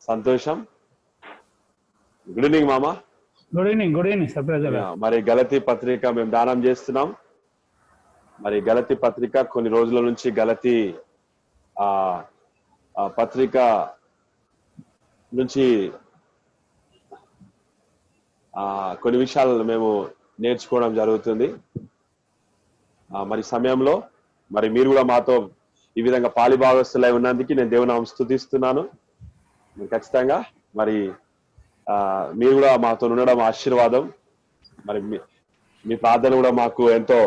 సంతోషం. Good evening మామ. Good evening Satyaraju. మరి గలతీ పత్రిక మేము దానం చేస్తున్నాం. మరి గలతీ పత్రిక కొన్ని రోజుల నుంచి గలతీ పత్రిక నుంచి కొన్ని విషయాలు మేము నేర్చుకోవడం జరుగుతుంది. మరి సమయంలో మరి మీరు కూడా మాతో ఈ విధంగా పాలిభాగస్తులై ఉన్నందుకు నేను దేవుని స్తుతిస్తున్నాను. ఖచ్చితంగా మరి మీరు కూడా మాతో ఉండడం ఆశీర్వాదం. మరి మీ ప్రార్థన కూడా మాకు ఎంతో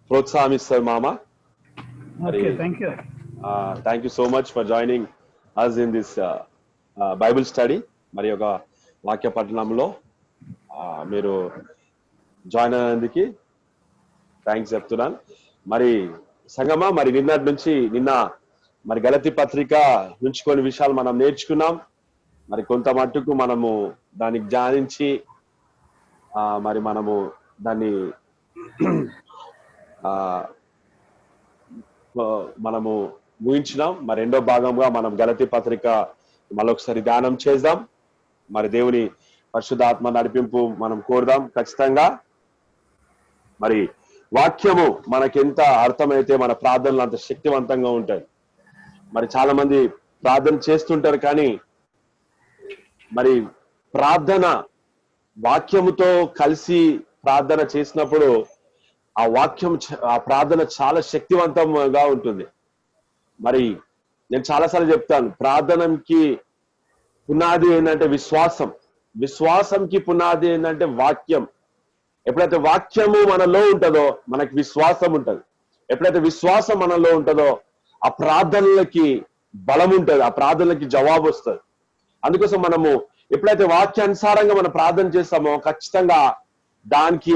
ప్రోత్సాహం ఇస్తారు మామ. మరి thank you so much for joining us in this Bible study. మరి ఒక వాక్య పఠనంలో మీరు జాయిన్ అయినందుకు థ్యాంక్స్ చెప్తున్నాను. మరి సంగమా, మరి నిన్న మరి గలతీ పత్రిక నుంచి కొన్ని విషయాలు మనం నేర్చుకున్నాం. మరి కొంత మట్టుకు మనము దాన్ని ధ్యానించి మరి మనము దాన్ని మనము ముగించినాం. మరి రెండో భాగంగా మనం గలతీ పత్రిక మరొకసారి ధ్యానం చేద్దాం. మరి దేవుని పరిశుద్ధాత్మ నడిపింపు మనం కోరుదాం. ఖచ్చితంగా మరి వాక్యము మనకెంత అర్థమైతే మన ప్రార్థనలు అంత శక్తివంతంగా ఉంటాయి. మరి చాలా మంది ప్రార్థన చేస్తుంటారు, కానీ మరి ప్రార్థన వాక్యముతో కలిసి ప్రార్థన చేసినప్పుడు ఆ ప్రార్థన చాలా శక్తివంతంగా ఉంటుంది. మరి నేను చాలాసార్లు చెప్తాను, ప్రార్థనకి పునాది ఏంటంటే విశ్వాసంకి పునాది ఏంటంటే వాక్యం. ఎప్పుడైతే వాక్యము మనలో ఉంటుందో మనకి విశ్వాసం ఉంటుంది. ఎప్పుడైతే విశ్వాసం మనలో ఉంటుందో ఆ ప్రార్థనలకి బలం ఉంటుంది, ఆ ప్రార్థనలకి జవాబు వస్తుంది. అందుకోసం మనము ఎప్పుడైతే వాక్యానుసారంగా మనం ప్రార్థన చేస్తామో ఖచ్చితంగా దానికి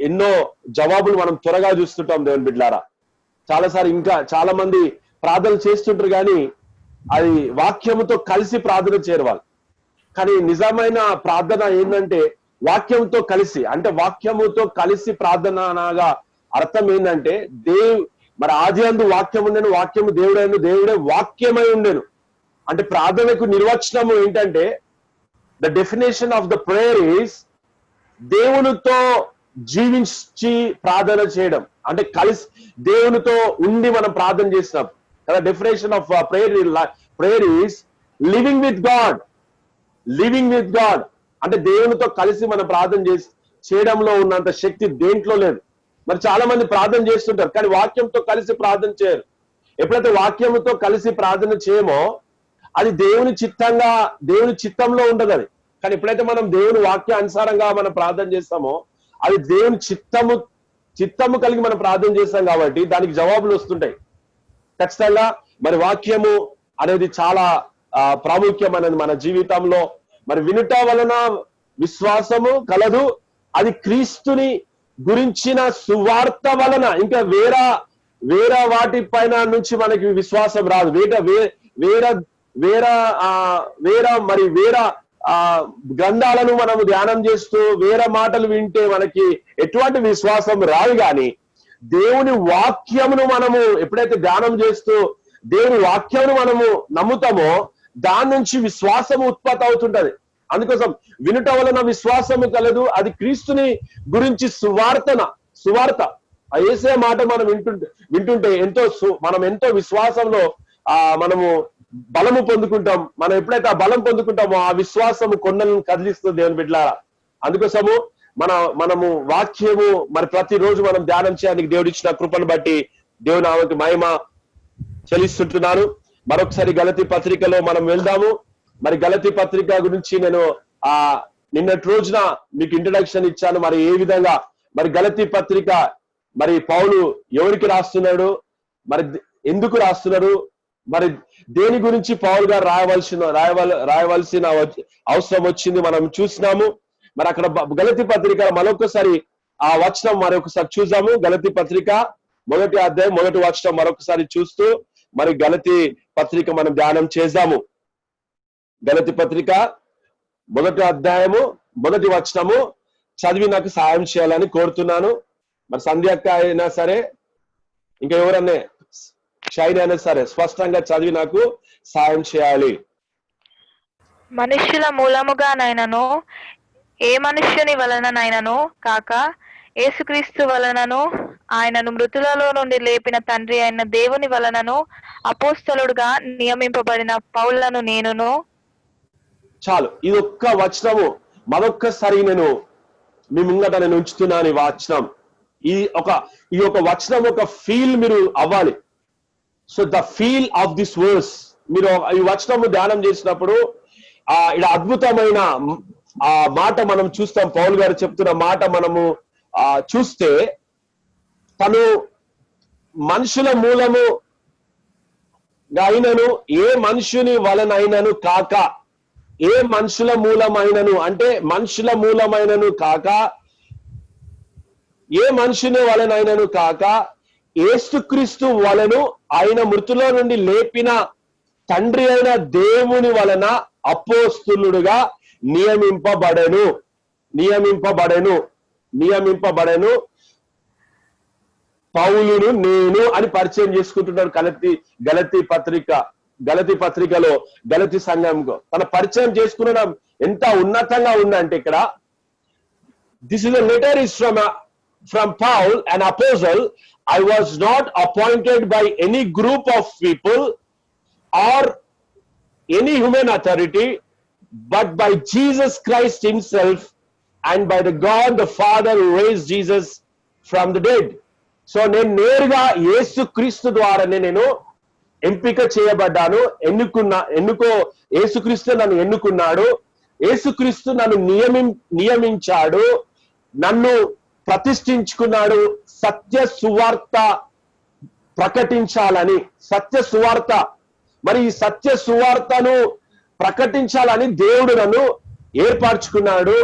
ఎన్నో జవాబులు మనం త్వరగా చూస్తుంటాం. దేవుని బిడ్డలారా, చాలాసార్లు ఇంకా చాలా మంది ప్రార్థన చేస్తుంటారు, కానీ అది వాక్యముతో కలిసి ప్రార్థన చేరవాలి. కానీ నిజమైన ప్రార్థన ఏంటంటే వాక్యంతో కలిసి, అంటే వాక్యముతో కలిసి ప్రార్థన అనగా అర్థం ఏంటంటే మరి ఆది అందు వాక్యం ఉండేను, వాక్యము దేవుడైన, దేవుడే వాక్యమై ఉండేను. అంటే ప్రార్థనకు నిర్వచనము ఏంటంటే the definition of the prayer is దేవునితో జీవించి ప్రార్థన చేయడం. అంటే కలిసి దేవునితో ఉండి మనం ప్రార్థన చేసినాం కదా. Definition of prayer is living with God. అంటే దేవునితో కలిసి మనం ప్రార్థన చేయడంలో ఉన్నంత శక్తి దేంట్లో లేదు. మరి చాలా మంది ప్రార్థన చేస్తుంటారు, కానీ వాక్యంతో కలిసి ప్రార్థన చేయరు. ఎప్పుడైతే వాక్యంతో కలిసి ప్రార్థన చేయమో అది దేవుని చిత్తంలో ఉండదు అది. కానీ ఎప్పుడైతే మనం దేవుని వాక్యానుసారంగా మనం ప్రార్థన చేస్తామో అది దేవుని చిత్తము కలిగి మనం ప్రార్థన చేస్తాం, కాబట్టి దానికి జవాబులు వస్తుంటాయి ఖచ్చితంగా. మరి వాక్యము అనేది చాలా ప్రాముఖ్యమైనది మన జీవితంలో. మరి వినుట వలన విశ్వాసము కలదు, అది క్రీస్తుని గురించిన సువార్త వలన. ఇంకా వేరే వాటి పైన నుంచి మనకి విశ్వాసం రాదు. వేరే గ్రంథాలను మనము ధ్యానం చేస్తూ వేరే మాటలు వింటే మనకి ఎటువంటి విశ్వాసం రాదు. కానీ దేవుని వాక్యమును మనము ఎప్పుడైతే ధ్యానం చేస్తూ దేవుని వాక్యమును మనము నమ్ముతామో దాని నుంచి విశ్వాసము ఉత్పత్తి అవుతుంటది. అందుకోసం వినుట వలన విశ్వాసము కలదు, అది క్రీస్తుని గురించి సువార్త. యేసే మాట మనం వింటుంటే మనం ఎంతో విశ్వాసంలో మనము బలము పొందుకుంటాం. మనం ఎప్పుడైతే ఆ బలం పొందుకుంటామో ఆ విశ్వాసము కొండలను కదిలిస్తుంది దేవుని బిడ్డలారా. అందుకోసము మనము వాక్యము మరి ప్రతిరోజు మనం ధ్యానం చేయడానికి దేవుడు ఇచ్చిన కృపను బట్టి దేవుని నామముకి మహిమ చెల్లిస్తుంటున్నాను. మరొకసారి గలతీ పత్రికలో మనం వెళ్దాము. మరి గలతీ పత్రిక గురించి నేను నిన్నటి రోజున మీకు ఇంట్రడక్షన్ ఇచ్చాను. మరి ఏ విధంగా మరి గలతీ పత్రిక మరి పౌలు ఎవరికి రాస్తున్నాడు, మరి ఎందుకు రాస్తున్నారు, మరి దేని గురించి పౌలు గారు రాయవలసిన అవసరం వచ్చింది మనం చూసినాము. మరి అక్కడ గలతీ పత్రిక మరొకసారి ఆ వచనం మరొకసారి చూద్దాము. గలతీ పత్రిక 1వ అధ్యాయం 1వ వచనం మరొకసారి చూస్తూ మరి గలతీ పత్రిక మనం ధ్యానం చేద్దాము. గలతీ పత్రిక 1వ అధ్యాయము 1వ వచనము చదివి నాకు సాయం చేయాలని కోరుతున్నాను. మరి సంధ్యక్క అయినా సరే ఇంకా ఎవరన్నా షైన్ అయినా సరే స్పష్టంగా చదివి నాకు సాయం చేయాలి. మనుష్యుల మూలముగానైనను ఏ మనుష్యుని వలననైనను కాక యేసుక్రీస్తు వలనను ఆయనను మృతులలో నుండి లేపిన తండ్రి అయిన దేవుని వలనను అపోస్తలుడుగా నియమింపబడిన పౌలను నేనును. చాలు, ఇది ఒక్క వచనము మరొక్కసారి నేను మీ ముంగట నేను ఉంచుతున్నాను. ఈ వచనం ఈ ఒక వచనం ఒక ఫీల్ మీరు అవ్వాలి. So the feel of this verse మీరు ఈ వచనము ధ్యానం చేసినప్పుడు ఇలా అద్భుతమైన ఆ మాట మనం చూస్తాం. పౌలు గారు చెప్తున్న మాట మనము చూస్తే, తను మనుషుల మూలము అయినను ఏ మనుషుని వలనైనను కాక, ఏ మనుషుల మూలమైనను అంటే మనుషుల మూలమైనను కాక, ఏ మనుషుని వలనైనను కాక యేసుక్రీస్తు వలను ఆయన మృతుల నుండి లేపిన తండ్రి అయిన దేవుని వలన అపోస్తులుడుగా నియమింపబడెను. పౌలును నేను అని పరిచయం చేసుకుంటున్నాడు గలతీ పత్రికలో గలతీ సంఘంలో తన పరిచయం చేసుకునడం ఎంత ఉన్నతంగా ఉందంటే, ఇక్కడ this is a letter is from Paul, an apostle. I was not appointed by any group of people or any human authority, but by Jesus Christ himself and by the God the Father who raised Jesus from the dead. So నేను నేరుగా యేసుక్రీస్తు ద్వారానే నేను ఎంపిక చేయబడ్డాను. యేసుక్రీస్తు నన్ను ఎన్నుకున్నాడు, యేసుక్రీస్తు నన్ను నియమించాడు, నన్ను ప్రతిష్ఠించుకున్నాడు సత్య సువార్త ప్రకటించాలని. సత్య సువార్త, మరి ఈ సత్య సువార్తను ప్రకటించాలని దేవుడు నన్ను ఏర్పరచుకున్నాడు.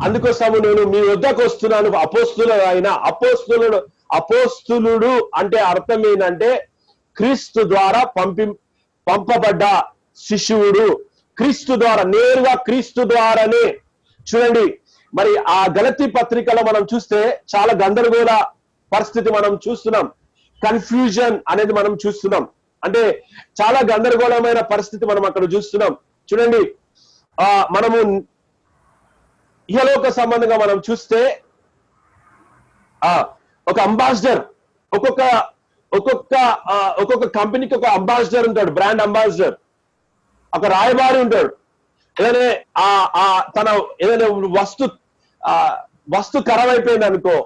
అందుకోసము నేను మీ వద్దకు వస్తున్నాను. అపోస్తులుడు అంటే అర్థం ఏంటంటే క్రీస్తు ద్వారా పంపబడ్డ శిష్యుడు. క్రీస్తు ద్వారా, నేరుగా క్రీస్తు ద్వారానే. చూడండి, మరి ఆ గలతీ పత్రికలో మనం చూస్తే చాలా గందరగోళ పరిస్థితి మనం చూస్తున్నాం. కన్ఫ్యూజన్ అనేది మనం చూస్తున్నాం. అంటే చాలా గందరగోళమైన పరిస్థితి మనం అక్కడ చూస్తున్నాం. చూడండి, మనము ఇహలోక సంబంధంగా మనం చూస్తే ఒక అంబాసిడర్, ఒక్కొక్క కంపెనీకి ఒక అంబాసిడర్ ఉంటాడు, బ్రాండ్ అంబాసిడర్. ఒక రాయబారి ఉంటాడు. ఏదైనా వస్తు ఖరాబ్ అయిపోయింది అనుకో,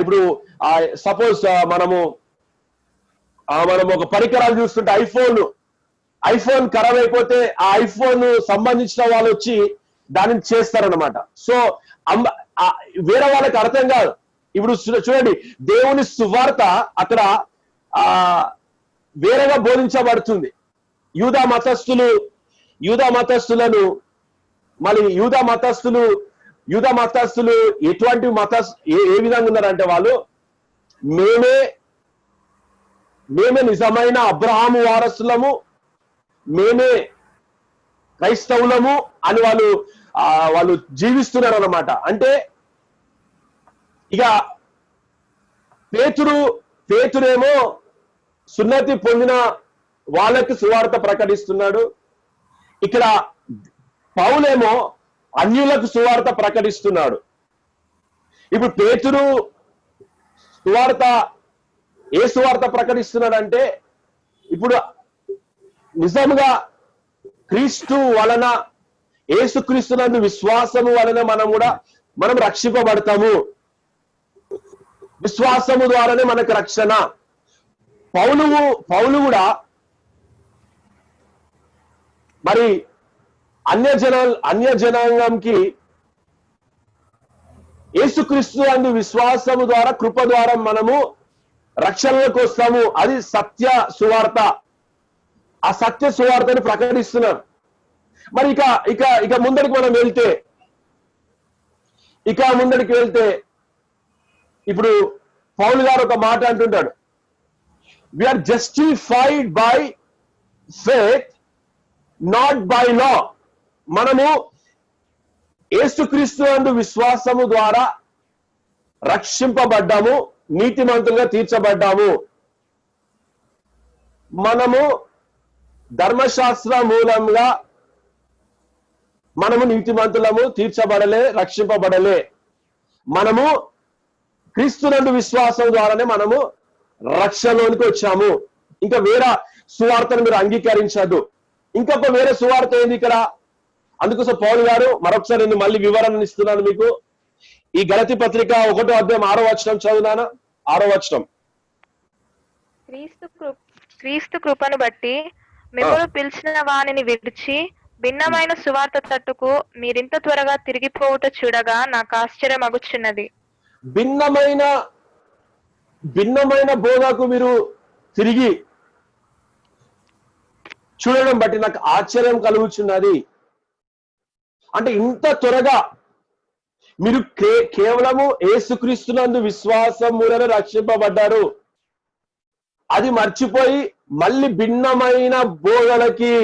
ఇప్పుడు సపోజ్ మనము ఒక పరికరాలు చూస్తుంటే ఐఫోన్ ఖరాబ్ అయిపోతే ఆ ఐఫోన్ సంబంధించిన వాళ్ళు వచ్చి దానిని చేస్తారనమాట. సో వేరే వాళ్ళకి అర్థం కాదు. ఇప్పుడు చూడండి, దేవుని సువార్త అక్కడ వేరేగా బోధించబడుతుంది. యూదా మతస్థులను మళ్ళీ యూదా మతస్థులు ఎటువంటి ఏ విధంగా ఉన్నారంటే, వాళ్ళు మేమే నిజమైన అబ్రహాము వారసులము, మేమే క్రైస్తవులము అని వాళ్ళు జీవిస్తున్నారు అన్నమాట. అంటే ఇక పేతురేమో సున్నతి పొందిన వాళ్ళకి సువార్త ప్రకటిస్తున్నాడు. ఇక్కడ పౌలేమో అన్యులకు సువార్త ప్రకటిస్తున్నాడు. ఇప్పుడు పేతురు ఏ సువార్త ప్రకటిస్తున్నాడంటే, ఇప్పుడు నిజంగా క్రీస్తు వలన, యేసుక్రీస్తునందు విశ్వాసము వలన మనం రక్షింపబడతాము. విశ్వాసము ద్వారానే మనకు రక్షణ. పౌలు కూడా మరి అన్య జనాంగంకి యేసుక్రీస్తు అందు విశ్వాసము ద్వారా, కృప ద్వారా మనము రక్షణలోకి వస్తాము. అది సత్య సువార్త. ఆ సత్య సువార్తని ప్రకటిస్తున్నారు. మరి ఇక ముందరికి మనం వెళ్తే ఇప్పుడు పౌలు గారు ఒక మాట అంటుంటాడు, we are justified by faith not by law. మనము యేసుక్రీస్తు యందు విశ్వాసము ద్వారా రక్షింపబడ్డాము, నీతిమంతులుగా తీర్చబడ్డాము. మనము ధర్మశాస్త్ర మూలంగా మనము నీతిమంతులము, తీర్చబడలే, రక్షింపబడలే. మనము క్రీస్తునందు విశ్వాసం ద్వారానే మనము రక్షణలోనికి వచ్చాము. ఇంకా వేరే సువార్తను మీరు అంగీకరించద్దు. ఇంకొక వేరే సువార్త ఏంది ఇక్కడ? అందుకోసం పౌలు గారు మరొకసారి నేను మళ్ళీ వివరణ ఇస్తున్నాను మీకు. ఈ గలతీ పత్రిక 1వ అధ్యాయం 6వ వచనం చదువునానా? 6వ వచనం. క్రీస్తు కృపను బట్టి మిమ్మల్ని పిలిచిన వానిని విడిచి భిన్నమైన సువార్త తట్టుకు మీరింత త్వరగా తిరిగిపోవుట చూడగా నాకు ఆశ్చర్యం అగుచున్నది. భిన్నమైన బోధకు మీరు తిరిగి చూడడం బట్టి నాకు ఆశ్చర్యం కలుగుచున్నది. అంటే ఇంత త్వరగా మీరు కేవలము యేసుక్రీస్తునందు విశ్వాసం మూలన రక్షింపబడ్డారు. అది మర్చిపోయి మళ్ళీ భిన్నమైన బోధలకి,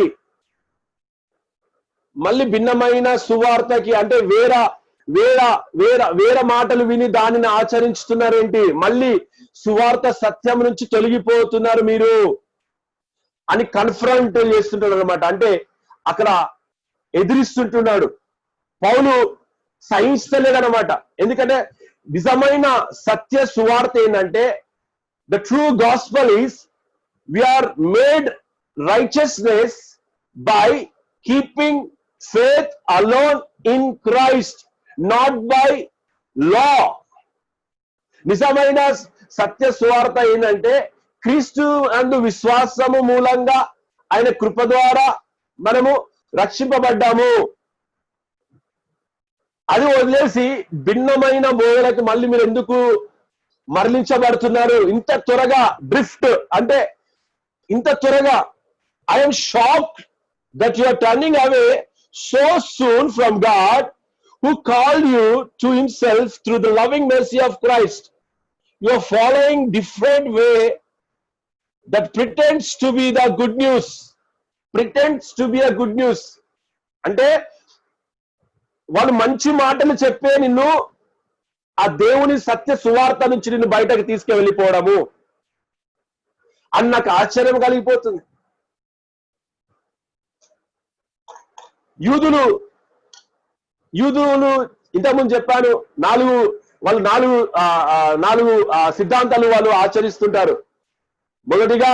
మళ్ళీ భిన్నమైన సువార్తకి, అంటే వేరే మాటలు విని దానిని ఆచరించుతున్నారేంటి, మళ్ళీ సువార్త సత్యం నుంచి తొలగిపోతున్నారు మీరు అని కన్ఫ్రంట్ చేస్తుంటాడు అనమాట. అంటే అక్కడ ఎదిరిస్తుంటున్నాడు. పౌలు సహించలేదనమాట. ఎందుకంటే నిజమైన సత్య సువార్త ఏంటంటే, the true gospel is we are made righteousness by keeping faith alone in Christ, not by law. నిజమైన సత్య సువార్త ఏంటంటే క్రీస్తు అందు విశ్వాసము మూలంగా ఆయన కృప ద్వారా మనము రక్షింపబడ్డాము. అది వదిలేసి భిన్నమైన బోధలకు మళ్ళీ మీరు ఎందుకు మరలించబడుతున్నారు? ఇంత త్వరగా డ్రిఫ్ట్ అంటే ఇంత త్వరగా. I'm shocked that you are turning away so soon from God who called you to himself through the loving mercy of Christ. You are following different way that pretends to be the good news. Pretends to be a good news. అంటే వాళ్ళు మంచి మాటలు చెప్పే నిన్ను ఆ దేవుని సత్య సువార్త నుంచి నిన్ను బయటకు తీసుకువెళ్ళిపోవడము అని నాకు ఆశ్చర్యం కలిగిపోతుంది. యూదులు ఇంతకుముందు చెప్పాను, నాలుగు సిద్ధాంతాలు వాళ్ళు ఆచరిస్తుంటారు. మొదటిగా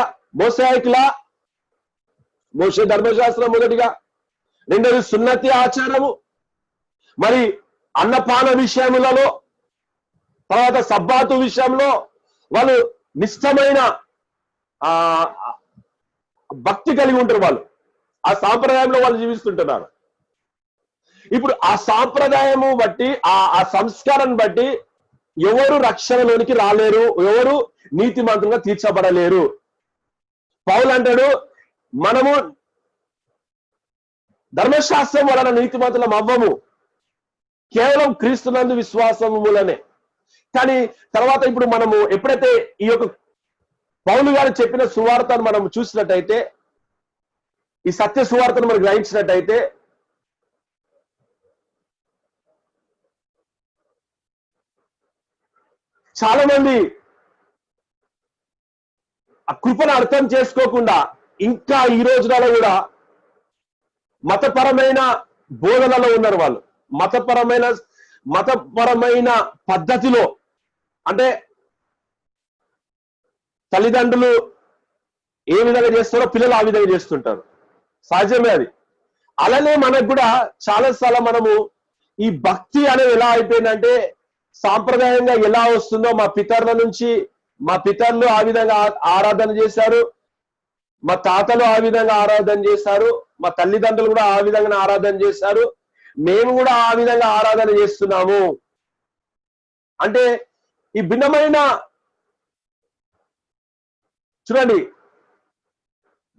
మోషే ధర్మశాస్త్రం మొదటిగా, రెండోది సున్నతి ఆచారము, మరి అన్నపాన విషయములలో, తర్వాత సబ్బాతు విషయంలో వాళ్ళు నిష్టమైన భక్తి కలిగి ఉంటారు. వాళ్ళు ఆ సాంప్రదాయంలో వాళ్ళు జీవిస్తుంటున్నారు. ఇప్పుడు ఆ సాంప్రదాయము బట్టి, ఆ సంస్కారాన్ని బట్టి ఎవరు రక్షణలోనికి రాలేరు, ఎవరు నీతిమంతులుగా తీర్చబడలేరు. పౌలు అంటాడు, మనము ధర్మశాస్త్రం వలన నీతిమంతులం అవ్వము, కేవలం క్రీస్తునందు విశ్వాసము మూలనే. కానీ తర్వాత ఇప్పుడు మనము ఎప్పుడైతే ఈ యొక్క పౌలు గారు చెప్పిన సువార్తను మనం చూసినట్టయితే, ఈ సత్య సువార్తను మనం గ్రహించినట్టయితే, చాలా మంది ఆ కృపను అర్థం చేసుకోకుండా ఇంకా ఈ రోజులలో కూడా మతపరమైన బోధనలో ఉన్నారు. వాళ్ళు మతపరమైన పద్ధతిలో, అంటే తల్లిదండ్రులు ఏ విధంగా చేస్తారో పిల్లలు ఆ విధంగా చేస్తుంటారు. సహజమే అది. అలానే మనకు కూడా చాలాసార్లు మనము ఈ భక్తి అనేది ఎలా అయిపోయిందంటే, సాంప్రదాయంగా ఎలా వస్తుందో, మా పితరులు ఆ విధంగా ఆరాధన చేశారు, మా తాతలు ఆ విధంగా ఆరాధన చేశారు, మా తల్లిదండ్రులు కూడా ఆ విధంగా ఆరాధన చేశారు, మేము కూడా ఆ విధంగా ఆరాధన చేస్తున్నాము. అంటే ఈ భిన్నమైన, చూడండి,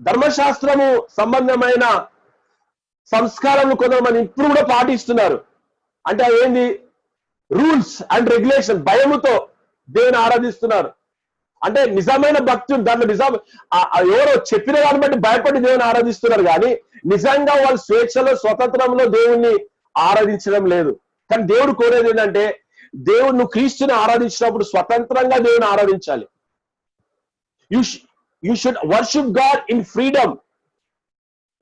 ధర్మశాస్త్రము సంబంధమైన సంస్కారాలు కొంతమంది ఇప్పుడు కూడా పాటిస్తున్నారు. అంటే ఏంది? రూల్స్ అండ్ రెగ్యులేషన్, భయముతో దేవుని ఆరాధిస్తున్నారు. అంటే నిజమైన భక్తులు దాంట్లో ఎవరో చెప్పిన దాన్ని బట్టి భయపడి దేవుని ఆరాధిస్తున్నారు, కానీ నిజంగా వాళ్ళు స్వేచ్ఛలో, స్వతంత్రంలో దేవుణ్ణి ఆరాధించడం లేదు. కానీ దేవుడు కోరేది ఏంటంటే, దేవుడు నువ్వు క్రీస్తుని ఆరాధించినప్పుడు స్వతంత్రంగా దేవుని ఆరాధించాలి. You should worship God in freedom.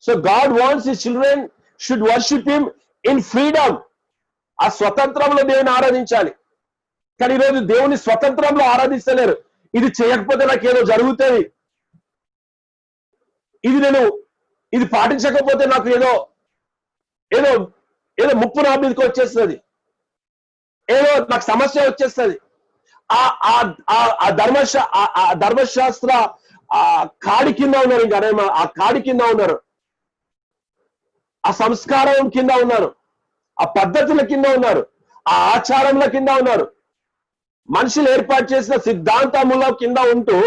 So God wants his children should worship him in freedom. ఆ స్వతంత్రంలో దేవుని ఆరాధించాలి. కానీ ఈరోజు దేవుని స్వతంత్రంలో ఆరాధిస్తలేరు. ఇది చేయకపోతే నాకేదో జరుగుతుంది, ఇది పాటించకపోతే నాకు ఏదో ఏదో ఏదో ముప్పు నా మీదకి వచ్చేస్తుంది, ఏదో నాకు సమస్య వచ్చేస్తుంది. ఆ ధర్మశాస్త్ర కాడి కింద ఉన్నారు. ఇంకా ఆ కాడి కింద ఉన్నారు, ఆ సంస్కారం కింద ఉన్నారు, ఆ పద్ధతుల కింద ఉన్నారు, ఆ ఆచారంల కింద ఉన్నారు. మనుషులు ఏర్పాటు చేసిన సిద్ధాంతముల కింద ఉంటూ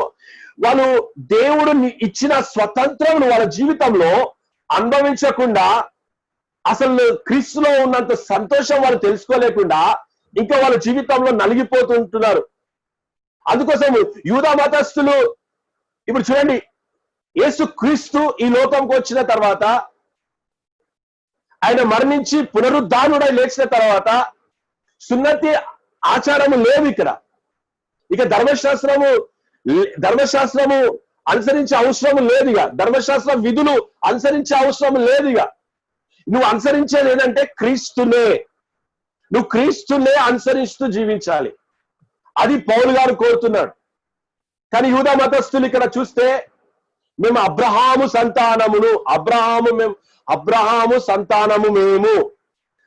వాళ్ళు దేవుడు ఇచ్చిన స్వతంత్రం వాళ్ళ జీవితంలో అనుభవించకుండా, అసలు క్రీస్తులో ఉన్నంత సంతోషం వాళ్ళు తెలుసుకోలేకుండా ఇంకా వాళ్ళ జీవితంలో నలిగిపోతుంటున్నారు. అందుకోసం యూదా మతస్థులు ఇప్పుడు చూడండి, యేసు క్రీస్తు ఈ లోకంకి వచ్చిన తర్వాత, ఆయన మరణించి పునరుద్ధానుడై లేచిన తర్వాత సున్నతి ఆచారము లేదు. ఇక ధర్మశాస్త్రము అనుసరించే అవసరం లేదుగా. ధర్మశాస్త్ర విధులు అనుసరించే అవసరం లేదుగా. నువ్వు అనుసరించేది ఏంటంటే క్రీస్తునే. నువ్వు క్రీస్తునే అనుసరిస్తూ జీవించాలి. అది పౌలు గారు కోరుతున్నాడు. కానీ యూదా మతస్థులు ఇక్కడ చూస్తే, మేము అబ్రహాము సంతానము మేము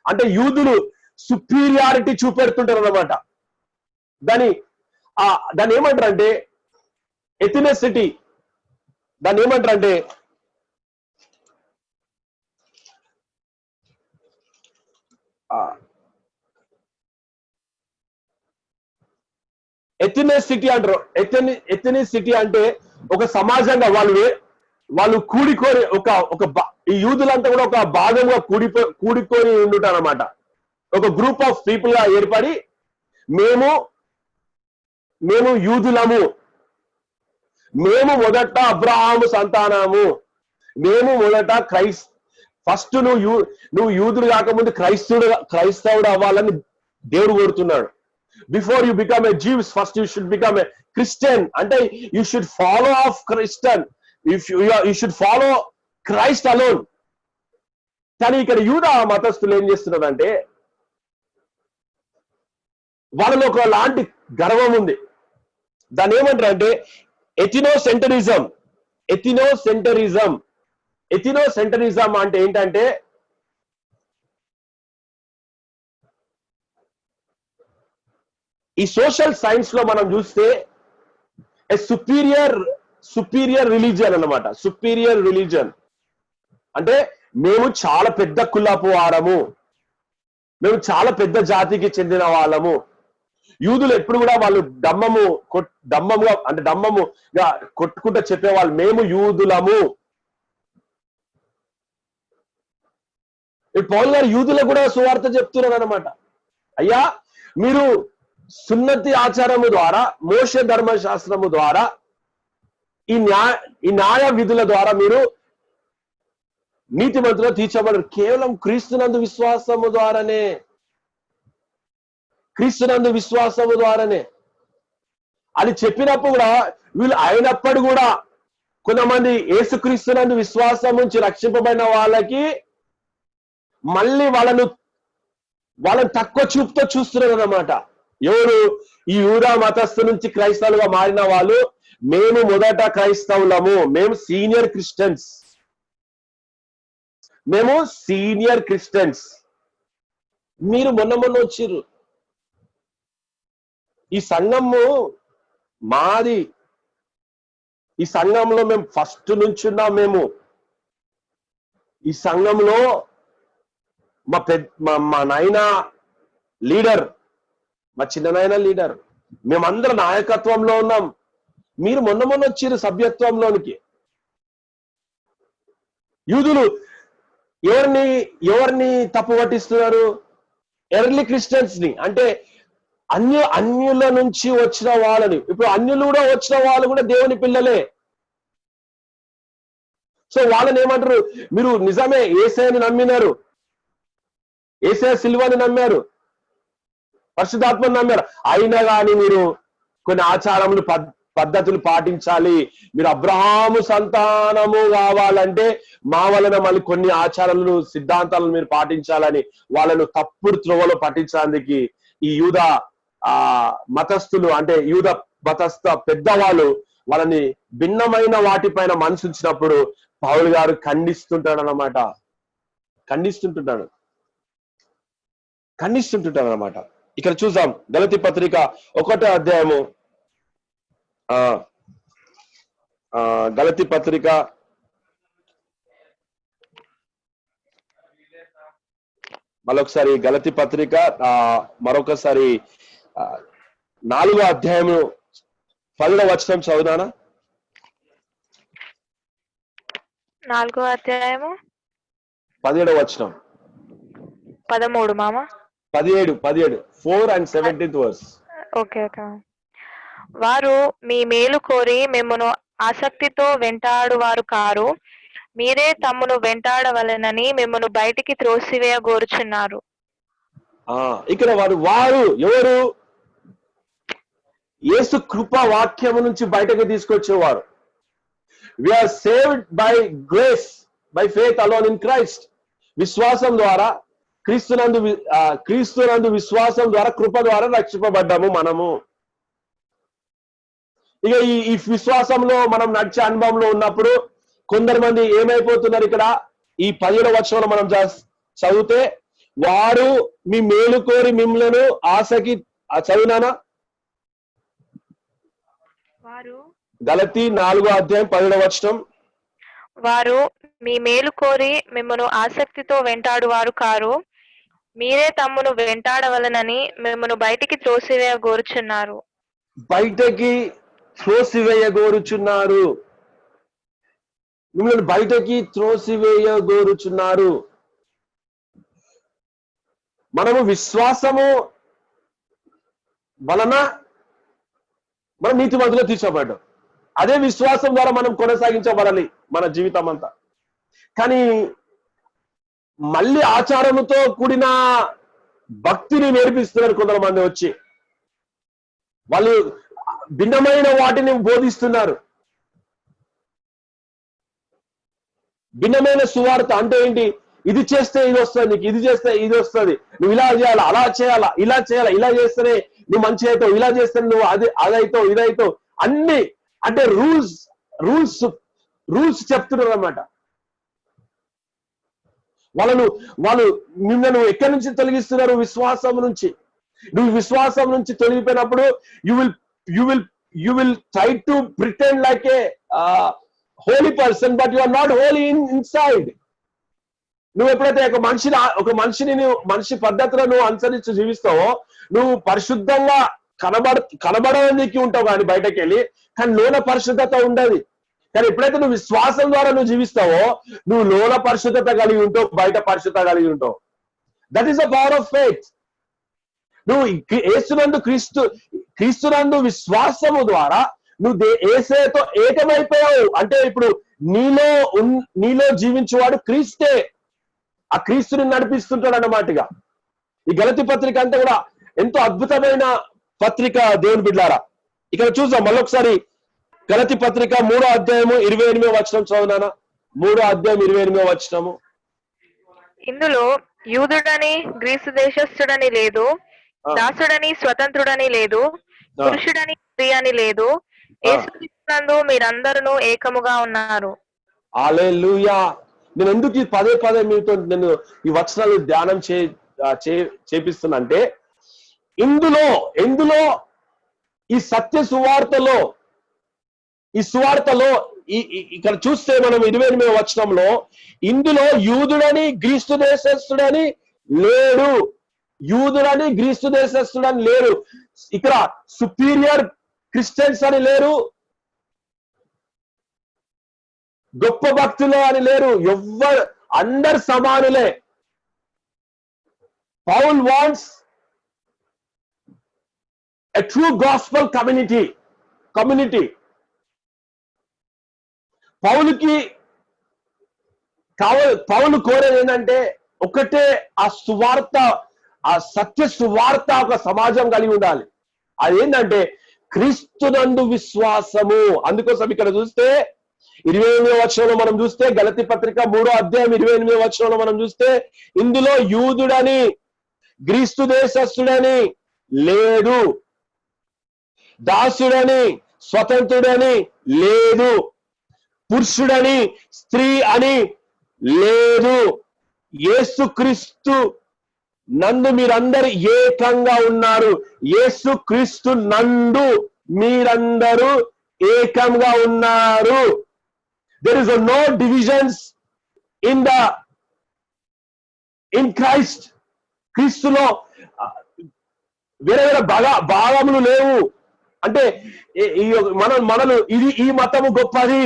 అంటే యూదులు సుపీరియారిటీ చూపెడుతుంటారు అన్నమాట. దాన్ని ఏమంటారంటే ఎథినిసిటీ. దాన్ని ఏమంటారంటే ఎథినిసిటీ అంటారు. ఎథినిసిటీ అంటే ఒక సమాజంగా వాళ్ళు కూడుకొని ఈ యూదులంతా కూడా ఒక భాగంగా కూడుకొని ఉండుంటారు అన్నమాట. ఒక గ్రూప్ ఆఫ్ పీపుల్ గా ఏర్పడి మేము యూదులము, మేము మొదట అబ్రహాము సంతానము, మేము మొదట ఫస్ట్ నువ్వు యూదుడు కాకముందు క్రైస్తవుడు అవ్వాలని దేవుడు కోరుతున్నాడు. Before you become a Jews, first you should become a Christian. అంటే you should follow of Christian, you should follow Christ alone. కానీ ఇక్కడ యూదా మతస్థులు ఏం చేస్తున్నారంటే, వాళ్ళలో ఒక లాంటి గర్వం ఉంది. దాన్ని ఏమంటారంటే ఎథినోసెంటరిజం. ఎథినోసెంటరిజం అంటే ఏంటంటే, ఈ సోషల్ సైన్స్ లో మనం చూస్తే సుపీరియర్ రిలీజియన్ అన్నమాట. సుపీరియర్ రిలీజియన్ అంటే మేము చాలా పెద్ద కులపు వారము, మేము చాలా పెద్ద జాతికి చెందిన వాళ్ళము. యూదులు ఎప్పుడు కూడా వాళ్ళు దమ్మముగా కొట్టుకుంటూ చెప్పేవాళ్ళు, మేము యూదులము. పౌలు గారు యూదులకు కూడా సువార్త చెప్తున్నారు అనమాట. అయ్యా, మీరు సున్నతి ఆచారము ద్వారా, మోషే ధర్మశాస్త్రము ద్వారా, ఈ న్యాయ విధుల ద్వారా మీరు నీతిమంతులు తీర్చబడరు. కేవలం క్రీస్తునందు విశ్వాసము ద్వారానే అని చెప్పినప్పుడు కూడా, వీళ్ళు అయినప్పుడు కూడా కొంతమంది యేసుక్రీస్తునందు విశ్వాసం నుంచి రక్షింపబడిన వాళ్ళకి మళ్ళీ వాళ్ళని తక్కువ చూపుతో చూస్తున్నారు అన్నమాట. ఎవరు? ఈ యూదా మతస్థు నుంచి క్రైస్తవులుగా మారిన వాళ్ళు. మేము మొదట క్రైస్తవులము, మేము సీనియర్ క్రిస్టియన్స్. మీరు మొన్న వచ్చిర్రు. ఈ సంఘము మాది, ఈ సంఘంలో మేము ఫస్ట్ నుంచి ఉన్నాం. మేము ఈ సంఘంలో మా నాయన లీడర్, మా చిన్న నాయన లీడర్, మేమందరం నాయకత్వంలో ఉన్నాం. మీరు మొన్న వచ్చిర్రు సభ్యత్వంలోనికి. యూదులు ఎవరిని తప్పు పట్టిస్తున్నారు? ఎర్లీ క్రిస్టియన్స్ ని. అంటే అన్యుల నుంచి వచ్చిన వాళ్ళని. ఇప్పుడు అన్యులు కూడా వచ్చిన వాళ్ళు కూడా దేవుని పిల్లలే. సో వాళ్ళని ఏమంటారు? మీరు నిజమే యేసయ్యని నమ్మినారు, యేసయ్య సిలువని నమ్మారు, పరిశుద్ధాత్మను నమ్మారు. అయినా కానీ మీరు కొన్ని ఆచారములు పద్ధతులు పాటించాలి. మీరు అబ్రహాము సంతానము కావాలంటే మా వలన మళ్ళీ కొన్ని ఆచారాలను సిద్ధాంతాలను మీరు పాటించాలని వాళ్ళను తప్పుడు త్రోవలో పట్టించడానికి ఈ యూద మతస్థులు అంటే యూద మతస్థ పెద్దవాళ్ళు వాళ్ళని భిన్నమైన వాటిపైన మనసు ఉంచినప్పుడు పౌలు గారు ఖండిస్తుంటాడు అన్నమాట. ఖండిస్తుంటాడు అనమాట. ఇక్కడ చూద్దాం గలతీ పత్రిక 1వ అధ్యాయము గలతీ పత్రిక మరొకసారి గలతీ పత్రిక మరొకసారి 4వ అధ్యాయము 10వ వచనం చదువునానా? 4వ అధ్యాయము 17వ వచనం. 13 మామ 17 4 and 17th verse. ఓకే. వారు మీ మేలు కోరి మిమ్మును ఆసక్తితో వెంటాడువారు కారు, మీరే తమ్మును వెంటాడవలెనని మిమ్మును బయటికి త్రోసివేయగోరుచున్నారు. ఇక్కడ వారు ఎవరు? యేసు కృప వాక్యము నుంచి బయటకు తీసుకొచ్చేవారు. We are saved by grace, by faith alone in Christ. విశ్వాసం ద్వారా క్రీస్తునందు విశ్వాసం ద్వారా కృప ద్వారా రక్షింపబడ్డాము మనము. ఇక ఈ విశ్వాసంలో మనం నడిచే అనుభవంలో ఉన్నప్పుడు కొందరు మంది ఏమైపోతున్నారు? ఇక్కడ ఈ 17వ వచనంలో మనం చదివితే వారు మీ మేలు కోరి మిమ్మలను ఆశకి చదివినానా? గలతీ 4వ అధ్యాయం 10వ వచనం. వారు మీ మేలు కోరి మిమ్మను ఆసక్తితో వెంటాడువారు కారు, మీరే తమ్మును వెంటాడవలనని మిమ్మను బయటికి త్రోసివేయగోరుచున్నారు. మిమ్మల్ని బయటకి త్రోసివేయగోరుచున్నారు. మనము విశ్వాసము వలన మనం నీతిమంతులుగా తీర్చబడ్డాం. అదే విశ్వాసం ద్వారా మనం కొనసాగించబడాలి మన జీవితం అంతా. కానీ మళ్ళీ ఆచారముతో కూడిన భక్తిని నేర్పిస్తున్నారు కొంతమంది వచ్చి. వాళ్ళు భిన్నమైన వాటిని బోధిస్తున్నారు. భిన్నమైన సువార్త అంటే ఏంటి? ఇది చేస్తే ఇది వస్తుంది, నీకు ఇది చేస్తే ఇది వస్తుంది, నువ్వు ఇలా చేయాలా, అలా చేయాలా, ఇలా చేయాలా, ఇలా చేస్తేనే నువ్వు మంచి అవుతావు, ఇలా చేస్తే నువ్వు అదైతావు, ఇదైతావు, అన్ని అంటే రూల్స్ చెప్తున్నారు అన్నమాట. వాళ్ళు నిన్ను ఎక్కడి నుంచి తొలగిస్తున్నారు? విశ్వాసం నుంచి. నువ్వు విశ్వాసం నుంచి తొలగిపోయినప్పుడు you will try to pretend like a holy person, but you are not holy inside. నువ్వు ఎప్పుడైతే ఒక మనిషి పద్ధతిలో నువ్వు అనుసరించి జీవిస్తావో నువ్వు పరిశుద్ధంగా కనబడడానికి ఉంటావు కానీ బయటకు వెళ్ళి, కానీ లోన పరిశుద్ధత ఉండదు. కానీ ఎప్పుడైతే నువ్వు విశ్వాసం ద్వారా నువ్వు జీవిస్తావో నువ్వు లోన పరిశుద్ధత కలిగి ఉంటావు, బయట పరిశుద్ధత కలిగి ఉంటావు. That is the power of faith. నువ్వు క్రీస్తునందు విశ్వాసము ద్వారా నువ్వు యేసుతో ఏకమైపోయావు అంటే ఇప్పుడు నీలో జీవించేవాడు క్రీస్తే. ఆ క్రీస్తుని నడిపిస్తుంటాడు అన్నమాటగా. ఈ గలతీ పత్రిక అంతా కూడా ఎంతో అద్భుతమైన పత్రిక దేవుని బిడ్డలారా. ఇక్కడ చూద్దాం మళ్ళొకసారి గలతీ పత్రిక 3వ అధ్యాయము 28వ వచనం చదువునానా? 3వ అధ్యాయం 28వ వచనము. ఇందులో యూదుడని గ్రీసు దేశస్థుడని లేదు, దాసుడని స్వతంత్రుడని లేదు, పురుషుడని స్త్రీ అని లేదు, యేసుక్రీస్తునందు మీరందరూ ఏకముగా ఉన్నారు. హల్లెలూయా. నేను ఎందుకు ఈ పదే మీతో నేను ఈ వచనాలు ధ్యానం చేపిస్తున్నా అంటే ఎందులో ఈ సత్య సువార్తలో ఇక్కడ చూస్తే మనం 28వ వచనంలో ఇందులో యూదుడని గ్రీస్తు దేశస్థుడని లేడు. యూదుడని గ్రీస్తు దేశస్థుడని లేరు. ఇక్కడ సుపీరియర్ క్రిస్టియన్స్ అని లేరు, గొప్ప భక్తులు అని లేరు. అందరు సమానులే. Paul wants a true gospel community. పౌలు కోరేది ఏంటంటే ఒకటే, ఆ సువార్త ఆ సత్య సువార్త ఒక సమాజం కలిగి ఉండాలి. అదేంటంటే క్రీస్తునందు విశ్వాసము. అందుకోసం ఇక్కడ చూస్తే 28వ వచనంలో మనం చూస్తే, గలతీ పత్రిక 3వ అధ్యాయం 28వ వచనంలో మనం చూస్తే, ఇందులో యూదుడని గ్రీస్తు దేశస్థుడని లేదు, దాసుడని స్వతంత్రుడని లేదు, పురుషుడని స్త్రీ అని లేదు, యేసుక్రీస్తు నందు మీరందరూ ఏకంగా ఉన్నారు. యేసుక్రీస్తు నందు మీరందరూ ఏకంగా ఉన్నారు. There is no divisions in Christ. క్రీస్తులో వేరే వేరే భాగములు లేవు. అంటే మనలు ఈ మతము గొప్పది,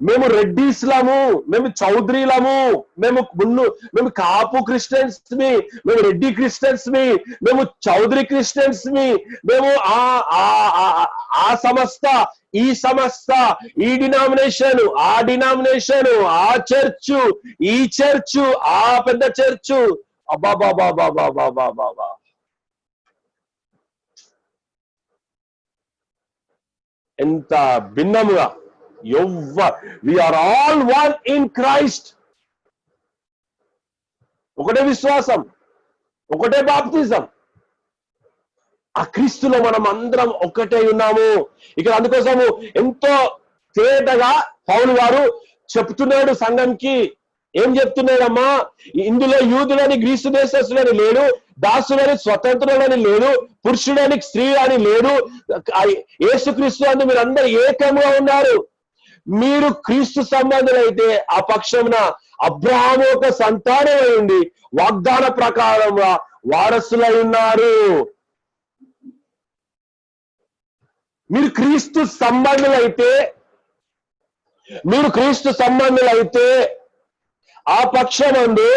మేము రెడ్డిస్లము, మేము చౌదరీలము, మేము కాపు క్రిస్టియన్స్ మీ, మేము రెడ్డి క్రిస్టియన్స్ మీ, మేము చౌదరి క్రిస్టియన్స్ మీ, మేము ఆ సంస్థ, ఈ సంస్థ, ఈ డినామినేషన్, ఆ డినామినేషన్, ఆ చర్చు, ఈ చర్చు, ఆ పెద్ద చర్చు. అబ్బాబాబాబాబాబాబాబా, ఎంత భిన్నముగా. we are all one in Christ. ఒకటే విశ్వాసం, ఒకటే బాప్తిజం. ఆ క్రీస్తులో మనం అందరం ఒకటే ఉన్నాము. ఇక్కడ అందుకోసము ఎంతో తేటగా పౌలు గారు చెప్తున్నాడు సంఘంకి. ఏం చెప్తున్నాడమ్మా? ఇందులో యూదులని గ్రీసు దేశస్తులని లేడు, దాసులని స్వతంత్రులని లేదు, పురుషుడని స్త్రీ అని లేదు, యేసుక్రీస్తు అని మీరందరూ ఏకంగా ఉన్నారు. మీరు క్రీస్తు సంబంధులైతే ఆ పక్షమున అబ్రహాము ఒక సంతానమై ఉండి వాగ్దాన ప్రకారంగా వారసులై ఉన్నారు. మీరు క్రీస్తు సంబంధులైతే ఆ పక్షమందు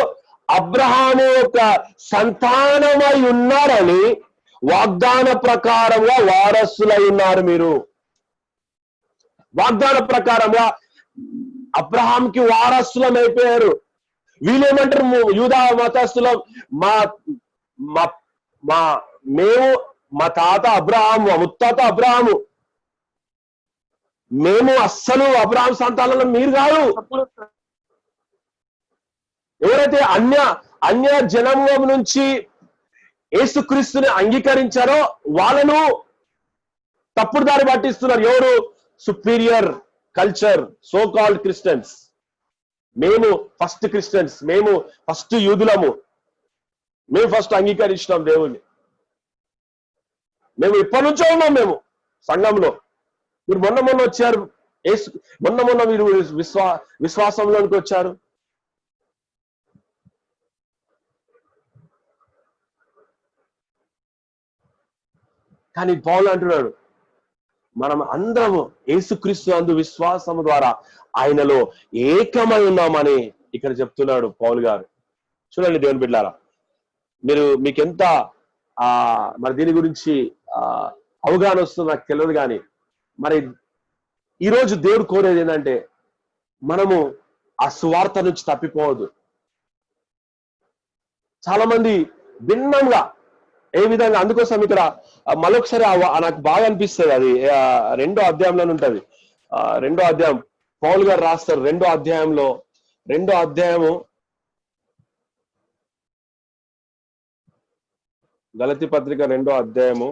అబ్రహాము ఒక సంతానమై ఉన్నారని వాగ్దాన ప్రకారంగా వారసులై ఉన్నారు. మీరు వాగ్దాన ప్రకారంగా అబ్రహాంకి వారసులం అయిపోయారు. వీళ్ళేమంటారు? యూదా మతస్థులం, మేము మా తాత అబ్రహాము, ముత్తాత అబ్రహాము, మేము అస్సలు అబ్రహాం సంతానంలో మీరు కాదు. ఎవరైతే అన్య జనాంగం నుంచి యేసుక్రీస్తుని అంగీకరించారో వాళ్ళను తప్పుడు దారి పట్టిస్తున్నారు. ఎవరు? Superior culture, so called Christians. మేము ఫస్ట్ క్రిస్టియన్స్, మేము ఫస్ట్ యూదులము, మేము ఫస్ట్ అంగీకరించినాం దేవుణ్ణి, మేము ఎప్పటి నుంచో ఉన్నాం మేము సంఘంలో. మీరు మొన్న వచ్చారు, మొన్న మీరు విశ్వాసంలోనికి వచ్చారు. కానీ పౌలు అంటున్నాడు, మనం అందరము యేసుక్రీస్తు అందు విశ్వాసము ద్వారా ఆయనలో ఏకమై ఉన్నామని ఇక్కడ చెప్తున్నాడు పౌలు గారు. చూడండి దేవుని బిడ్డలారా, మీకెంత మరి దీని గురించి అవగాహన వస్తుందో నాకు తెలియదు. కానీ మరి ఈరోజు దేవుడు కోరేది ఏంటంటే మనము ఆ సువార్త నుంచి తప్పిపోవద్దు. చాలా మంది భిన్నంగా ఏ విధంగా, అందుకోసం ఇక్కడ మరొకసారి నాకు బాగా అనిపిస్తుంది. అది 2వ అధ్యాయంలో ఉంటది. 2వ అధ్యాయం పౌలు గారు రాస్తారు. 2వ అధ్యాయంలో, 2వ అధ్యాయము గలతీ పత్రిక 2వ అధ్యాయము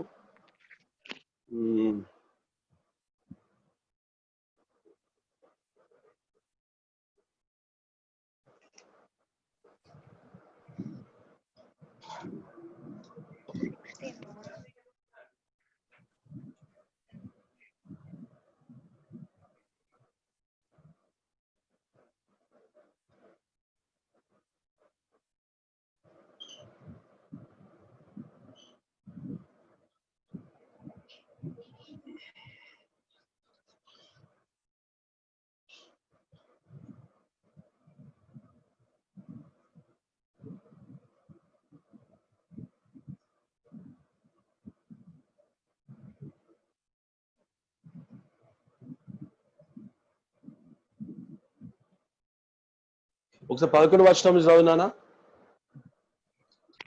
ఒకసారి 11వ వచనం చదువునానా?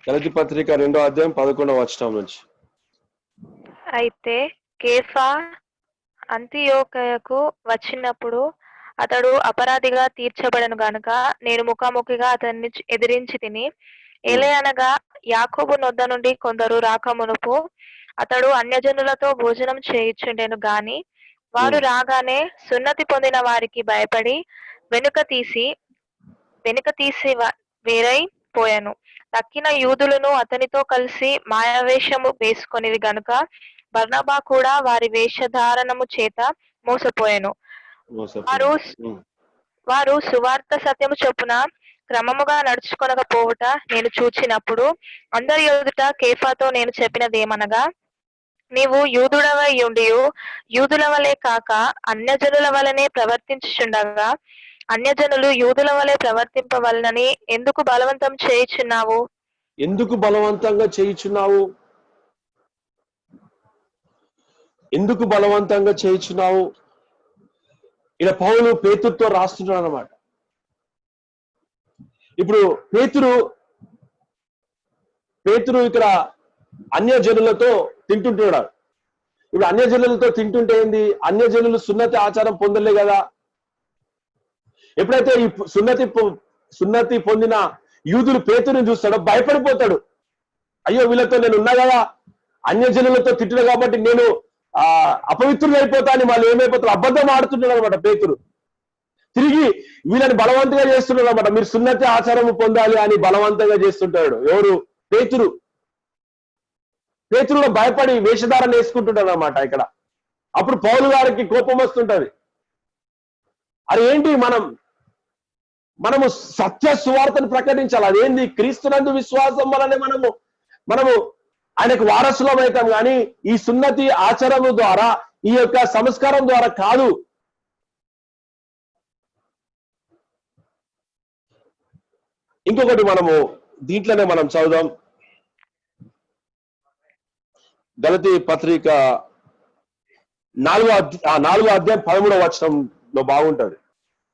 గలతీ పత్రిక 2వ అధ్యాయం 11వ వచనం నుంచి. అయితే కేఫా అంతియోకయకు వచ్చినప్పుడు అతడు అపరాధిగా తీర్చబడను గనుక నేను ముఖాముఖిగా అతన్ని ఎదిరించి తిని, ఏలయనగా యాకోబు నొద్ద నుండి కొందరు రాకమునుపు అతడు అన్యజనులతో భోజనం చేయుచుండెను గాని వారు రాగానే సున్నతి పొందిన వారికి భయపడి వెనుక తీసి వేరై పోయాను. తక్కిన యూదులను అతనితో కలిసి మాయావేషము వేసుకొనిది గనుక బర్నబా కూడా వారి వేషధారణము చేత మోసపోయాను. వారు సువార్త సత్యము చొప్పున క్రమముగా నడుచుకొనకపోవుట నేను చూచినప్పుడు అందరి ఎదుట కేఫాతో నేను చెప్పినదేమనగా, నీవు యూదుడవై ఉండియు యూదుల వలె కాక అన్యజనుల వలనే ప్రవర్తించుచుండగా అన్యజనులు యూదుల వలె ప్రవర్తింపవలనని ఎందుకు బలవంతం చేయుచున్నావు? ఎందుకు బలవంతంగా చేయుచున్నావు? ఎందుకు బలవంతంగా చేయుచున్నావు? ఇలా పౌలు పేతురుతో రాస్తున్నాడు అన్నమాట. ఇప్పుడు పేతురు ఇక్కడ అన్యజనులతో తింటుంటున్నాడు. ఇప్పుడు అన్యజనులతో తింటుంటే ఏంది? అన్యజనులు సున్నతి ఆచారం పొందలే కదా. ఎప్పుడైతే ఈ సున్నతి పొందిన యూదులు పేతురుని చూస్తాడో భయపడిపోతాడు. అయ్యో వీళ్ళతో నేను ఉన్నా కదా, అన్యజనులతో తిట్టుడు కాబట్టి నేను అపవిత్రులు అయిపోతాను, వాళ్ళు ఏమైపోతారు, అబద్ధం ఆడుతున్నాడు అనమాట పేతురు. తిరిగి వీళ్ళని బలవంతంగా చేస్తున్నాడు అనమాట. మీరు సున్నతి ఆచారం పొందాలి అని బలవంతంగా చేస్తుంటాడు. ఎవరు? పేతురులో భయపడి వేషధారణ వేసుకుంటుంటాడు అనమాట ఇక్కడ. అప్పుడు పౌలు గారికి కోపం వస్తుంటది. అది ఏంటి? మనము సత్య సువార్తను ప్రకటించాలి. అదేంది? క్రీస్తునందు విశ్వాసం వలనే మనము ఆయనకు వారసులం అవుతాం, కానీ ఈ సున్నతి ఆచారము ద్వారా, ఈ యొక్క సంస్కారం ద్వారా కాదు. ఇంకొకటి మనము దీంట్లోనే మనం చదుదాం. గలతీ పత్రిక 4వ అధ్యాయం 13వ వచనంలో బాగుంటది.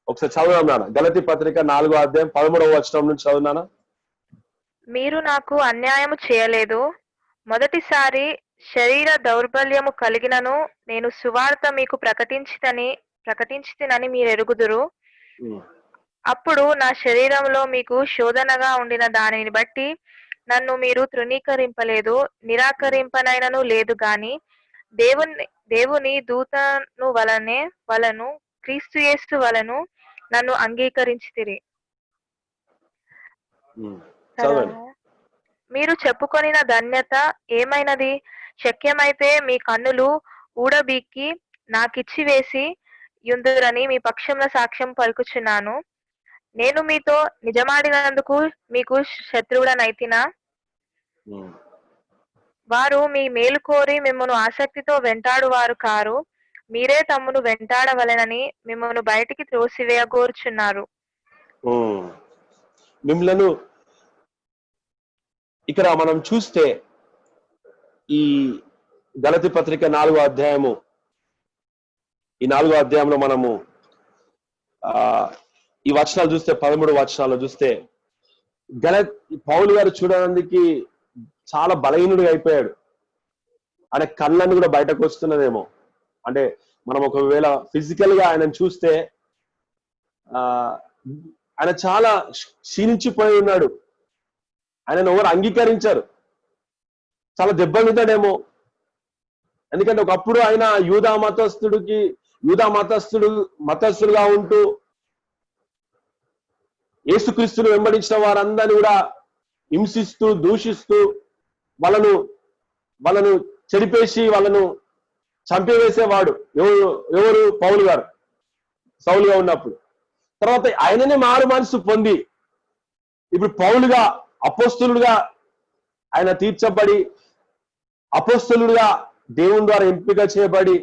ఒకసారి చదువుదాం నాన్న. గలతీ పత్రిక 4వ అధ్యాయం 13వ వచనం నుంచి చదువునానా. మీరు నాకు అన్యాయము చేయలేదు. మొదటిసారి శరీర దౌర్బల్యము కలిగినను నేను సువార్త మీకు ప్రకటించితినని మీరు ఎరుగుదురు. అప్పుడు నా శరీరంలో మీకు శోధనగా ఉండిన దానిని బట్టి నన్ను మీరు తృణీకరింపలేదు, నిరాకరింపనైనను లేదు గాని దేవుని దూతను వలను క్రీస్తు యేసు వలను నన్ను అంగీకరించితిరి. మీరు చెప్పుకొనిన ధన్యత ఏమైనది? శక్యమైతే మీ కన్నులు ఊడబీక్కి నాకిచ్చి వేసి యుందురని మీ పక్షంలో సాక్ష్యం పలుకుచున్నాను. నేను మీతో నిజమాడినందుకు మీకు శత్రువుడనైతినా? వారు మీ మేలు కోరి మిమ్మల్ని ఆసక్తితో వెంటాడువారు కారు, మీరే తమ్మును వెంటాడవలెనని మిమ్మల్ని బయటికి త్రోసివేయగోరుచున్నారు. మిమ్మలను ఇక్కడ మనం చూస్తే ఈ గలతీ పత్రిక 4వ అధ్యాయము, ఈ 4వ అధ్యాయంలో మనము ఈ వచనాలు చూస్తే 13 వచనాలు చూస్తే పౌలు గారు చూడడానికి చాలా బలహీనుడిగా అయిపోయాడు. ఆయన కళ్ళని కూడా బయటకు వస్తున్నదేమో. అంటే మనం ఒకవేళ ఫిజికల్ గా ఆయన చూస్తే ఆయన చాలా క్షీణించిపోయి ఉన్నాడు. ఆయనను ఎవరు అంగీకరించారు. చాలా దెబ్బతింటాడేమో. ఎందుకంటే ఒకప్పుడు ఆయన యూదా మతస్థుడుగా ఉంటూ యేసుక్రీస్తును వెంబడించిన వారందరినీ కూడా హింసిస్తూ, దూషిస్తూ, వాళ్ళను చెడిపేసి వాళ్ళను చంపివేసేవాడు. ఎవరు? పౌలు గారు సౌలుగా ఉన్నప్పుడు. తర్వాత ఆయననే మారు మనసు పొంది ఇప్పుడు పౌలుగా, అపోస్తలుడుగా ఆయన తీర్చబడి, అపోస్తలుడుగా దేవుని ద్వారా ఎంపిక చేయబడి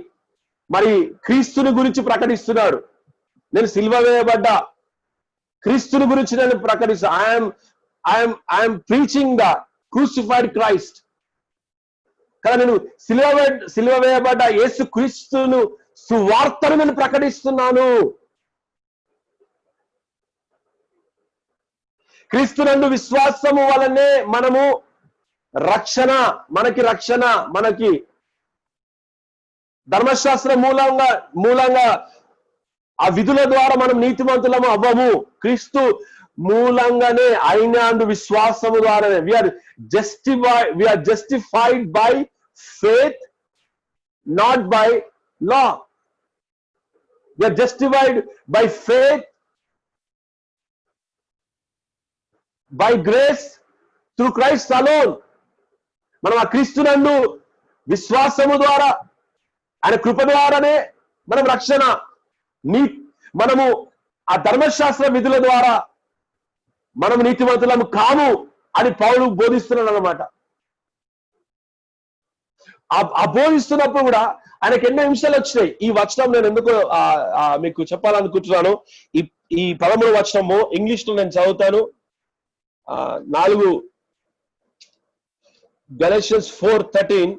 మరి క్రీస్తుని గురించి ప్రకటిస్తున్నాడు. నేను సిలువ వేయబడ్డా క్రీస్తుని గురించి నేను ప్రకటిస్తా. I'm preaching the crucified Christ. కదా, నేను సిలువ వేయబడ్డ యేసు క్రీస్తును సువార్తను నేను ప్రకటిస్తున్నాను. క్రీస్తునందు విశ్వాసము వలనే మనము రక్షణ, మనకి ధర్మశాస్త్ర మూలంగా ఆ విధుల ద్వారా మనం నీతిమంతులము అవ్వము. క్రీస్తు మూలంగానే అయిన విశ్వాసము ద్వారానే we are justified by faith, not by law. We are justified by faith, by grace, through Christ alone. మనం ఆ క్రీస్తునందు విశ్వాసము ద్వారా, ఆయన కృప ద్వారానే మనం రక్షణ. మనము ఆ ధర్మశాస్త్ర విధుల ద్వారా మనం నీతిమంతులము కాము అని పౌలు బోధిస్తున్నాడు అన్నమాట. ఆ బోధిస్తున్నప్పుడు కూడా ఆయనకి ఎన్నో హింసలు వచ్చినాయి. ఈ వచనం నేను ఎందుకు మీకు చెప్పాలనుకుంటున్నాను. ఈ 13వ వచనము ఇంగ్లీష్ లో నేను చదువుతాను. 4 Galatians 4:13.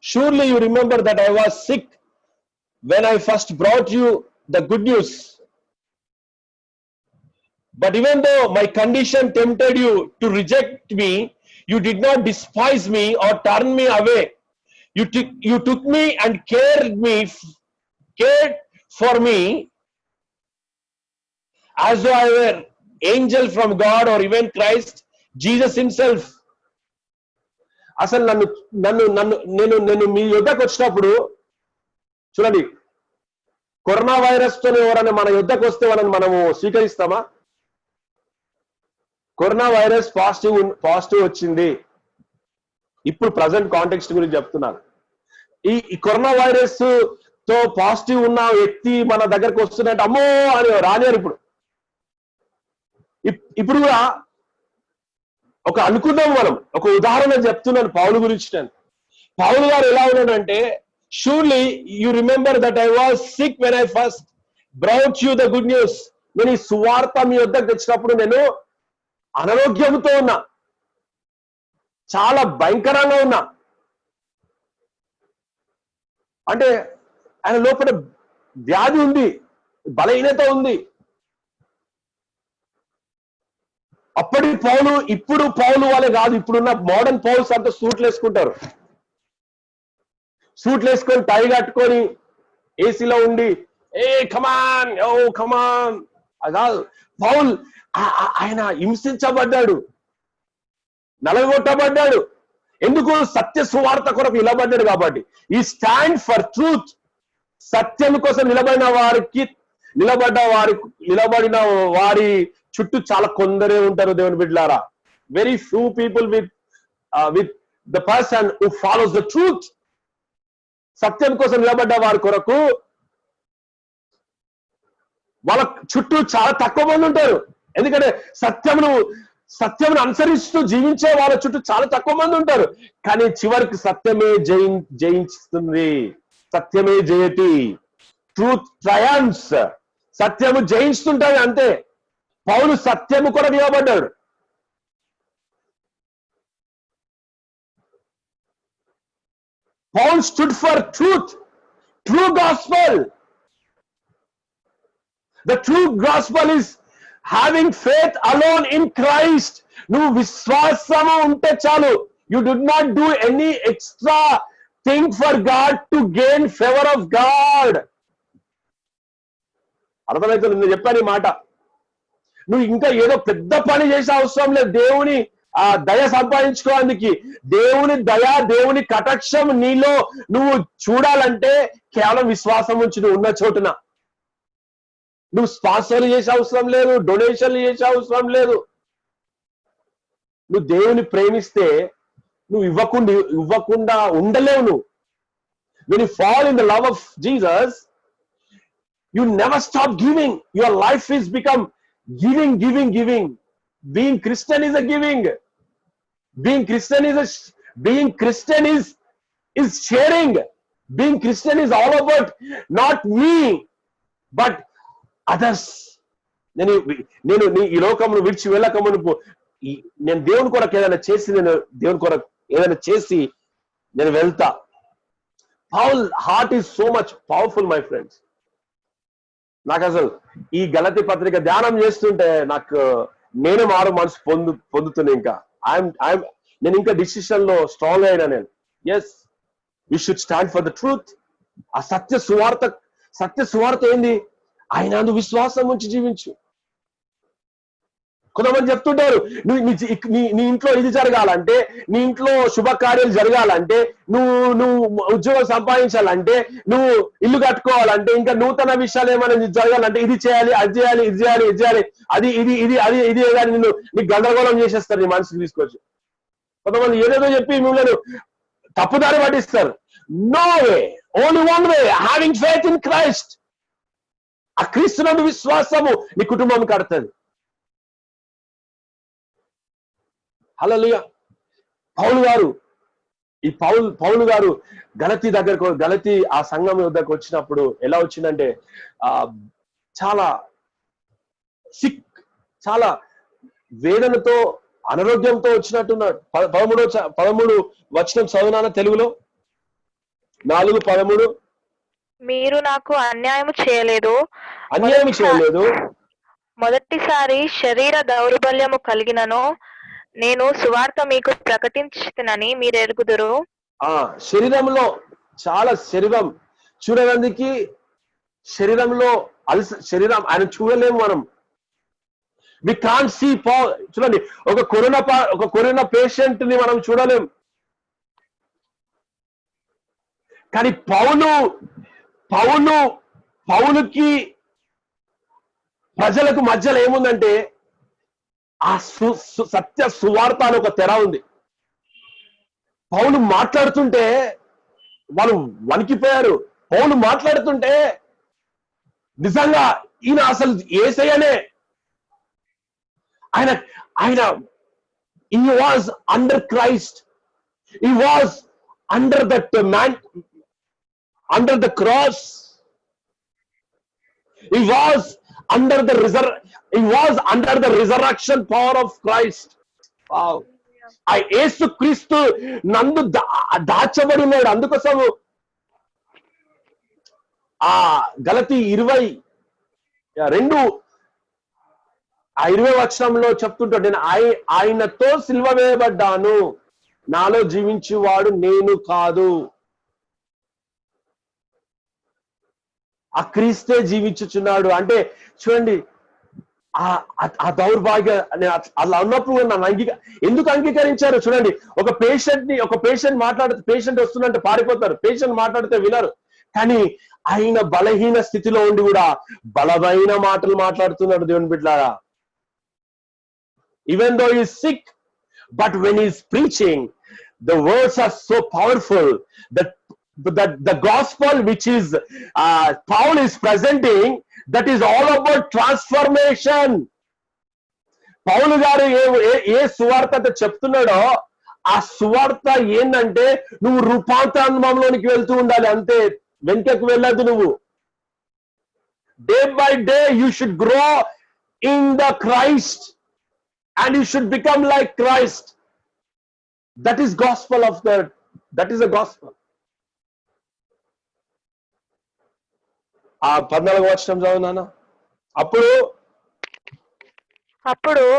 Surely you remember that I was sick when I first brought you the good news. But even though my condition tempted you to reject me, you did not despise me or turn me away. You took me and cared for me as though I were angel from God or even Christ Jesus himself. అసలు నేను మీ యుద్ధకు వచ్చినప్పుడు చూడండి, corona virus తో ఎవరైనా మన యుద్ధకు వస్తే వాళ్ళని మనము స్వీకరిస్తామా? కరోనా వైరస్ పాజిటివ్ వచ్చింది. ఇప్పుడు ప్రజెంట్ కాంటెక్స్ట్ గురించి చెప్తున్నాను. ఈ కరోనా వైరస్ తో పాజిటివ్ ఉన్న వ్యక్తి మన దగ్గరకు వస్తున్నట్టు అమ్మో అని రానియారు. ఇప్పుడు కూడా ఒక అనుకుందాం, మనం ఒక ఉదాహరణ చెప్తున్నాను పౌలు గురించి. నేను పౌలు గారు ఎలా ఉన్నాడంటే, surely you remember that I was sick when I first brought you the good news. నేను ఈ సువార్త మీ వద్దకు తెచ్చినప్పుడు నేను అనారోగ్యంతో ఉన్నా, చాలా భయంకరంగా ఉన్నా. అంటే ఆయన లోపల వ్యాధి ఉంది, బలహీనత ఉంది. అప్పటి పౌలు ఇప్పుడు పౌలు వాళ్ళే కాదు. ఇప్పుడున్న మోడర్న్ పౌల్స్ అంతా సూట్లు వేసుకుంటారు, సూట్లు వేసుకొని టై కట్టుకొని ఏసీలో ఉండి కమాన్ అది కాదు. పౌల్ ఆయన హింసించబడ్డాడు, నలగొట్టబడ్డాడు. ఎందుకు? సత్య సువార్త కొరకు నిలబడ్డాడు కాబట్టి. ఈ స్టాండ్ ఫర్ ట్రూత్. సత్యం కోసం నిలబడిన వారి చుట్టూ చాలా కొందరే ఉంటారు దేవుని బిడ్డలారా. Very few people with the person who follows the truth. సత్యం కోసం నిలబడ్డ వారి కొరకు వాళ్ళ చుట్టూ చాలా తక్కువ మంది ఉంటారు. ఎందుకంటే సత్యమును అనుసరిస్తూ జీవించే వాళ్ళ చుట్టూ చాలా తక్కువ మంది ఉంటారు. కానీ చివరికి సత్యమే జయించుతుంది. సత్యమే జయతి. ట్రూత్ ట్రయంఫ్స్. సత్యము జయిస్తుంటాడు అంతే. పౌలు సత్యము కూడా నిలబడ్డాడు. Paul stood for truth, true gospel. The true gospel is having faith alone in Christ. నువ్వు విశ్వాసము ఉంటే చాలు. You did not do any extra thing for God to gain favor of God. అర్థమైతే నేను చెప్పాను ఈ మాట. నువ్వు ఇంకా ఏదో పెద్ద పని చేసే అవసరం లేదు. దేవుని ఆ దయ సంపాదించుకోవడానికి, దేవుని దయ, దేవుని కటాక్షం నీలో నువ్వు చూడాలంటే కేవలం విశ్వాసం ఉంచి నువ్వు ఉన్న చోటున. నువ్వు స్పాన్సర్లు చేసే అవసరం లేదు, డొనేషన్లు చేసే అవసరం లేదు. నువ్వు దేవుని ప్రేమిస్తే నువ్వు ఇవ్వకుండా ఉండలేవు. నువ్వు when you fall in the love of Jesus, you never stop giving. Your life is become giving. Being Christian is a giving. Being Christian is sharing. Being Christian is all about not me but others. నేను ఈ లోకమును విడిచి వెళ్ళకమును నేను దేవుని కొరకు ఏదైనా చేసి నేను వెళ్తా. Paul's heart is so much powerful, my friends. నాకు అసలు ఈ గలతీ పత్రిక ధ్యానం చేస్తుంటే నాకు నేను మారు మనసు పొందుతున్నా. ఇంకా ఐఎమ్ నేను ఇంకా డిసిషన్ లో స్ట్రాంగ్ అయినా నేను. Yes, you should stand for the truth. ఆ సత్య సువార్త ఏంది? ఆయన విశ్వాసం ఉంచి జీవించు. కొంతమంది చెప్తుంటారు, నీ ఇంట్లో ఇది జరగాలంటే, నీ ఇంట్లో శుభకార్యాలు జరగాలంటే, నువ్వు ఉద్యోగం సంపాదించాలంటే, నువ్వు ఇల్లు కట్టుకోవాలంటే, ఇంకా నూతన విషయాలు ఏమైనా జరగాలంటే ఇది చేయాలి, అది చేయాలి, ఇది చేయాలి, ఇది చేయాలి, ఇది కానీ నీకు గందరగోళం చేసేస్తారు నీ మనసుకు తీసుకొచ్చి. కొంతమంది ఏదేదో చెప్పి మిమ్మల్ని తప్పుదారి పట్టిస్తారు. No way, only one way, having faith in Christ. ఆ క్రీస్తునందు విశ్వాసము నీ కుటుంబం కడుతుంది. హల్లెలూయా. పౌలు గారు గలతీ ఆ సంఘం వద్దకు వచ్చినప్పుడు ఎలా వచ్చిందంటే చాలా సిక్, చాలా వేదనతో అనారోగ్యంతో వచ్చినట్టున్నాడు. 13 వచనం చదువునాన తెలుగులో. 4:13. మీరు నాకు అన్యాయం చేయలేదు, మొదటిసారి శరీర దౌర్బల్యము కలిగినను నేను సువార్త మీకు ప్రకటించునని మీరు ఎరుగుదురు. శరీరంలో చాలా శరీరం చూడడానికి, శరీరంలో శరీరం ఆయన చూడలేము మనం. వి కాంట్ సీ చూడండి, ఒక కరోనా పేషెంట్ ని మనం చూడలేం. కానీ పౌలుకి ప్రజలకు మధ్యలో ఏముందంటే ఆ సత్య సువార్త అని ఒక తెర ఉంది. పౌలు మాట్లాడుతుంటే వాళ్ళు వణికిపోయారు. పౌలు మాట్లాడుతుంటే నిజంగా ఈయన అసలు యేసయ్యనే. ఆయన he was under Christ, he was under that man, under the cross, he was under the resurrection power of Christ. Wow. ఆ యేసు క్రీస్తు నందు దాచబడి ఉన్నాడు. అందుకోసము ఆ గలతీ 22 వచనంలో చెప్తుంటాడు, నేను ఆయనతో సిలువ వేయబడ్డాను, నాలో జీవించేవాడు నేను కాదు, ఆ క్రీస్తే జీవించుచున్నాడు. అంటే చూడండి, ఆ దౌర్భాగ్య అలా ఉన్నప్పుడు ఎందుకు అంగీకరించారు? చూడండి, ఒక పేషెంట్ వస్తున్నట్టు పారిపోతారు, పేషెంట్ మాట్లాడితే వినరు. కానీ ఆయన బలహీన స్థితిలో ఉండి కూడా బలమైన మాటలు మాట్లాడుతున్నాడు. దేవుని బిడ్డలారా, even though he is sick, but when he is preaching, the words are so powerful that the gospel which is Paul is presenting, that is all about transformation. పౌలు గారు ఏ సువార్త చెప్తున్నాడో ఆ సువార్త ఏంటంటే నువ్వు రూపాంతరంలోనికి వెళ్తూ ఉండాలి, అంతే, వెనుకకు వెళ్ళదు. నువ్వు day by day you should grow in the Christ and you should become like Christ. That is the gospel. ఆ 14వ వచనం చదువునానా. అప్పుడు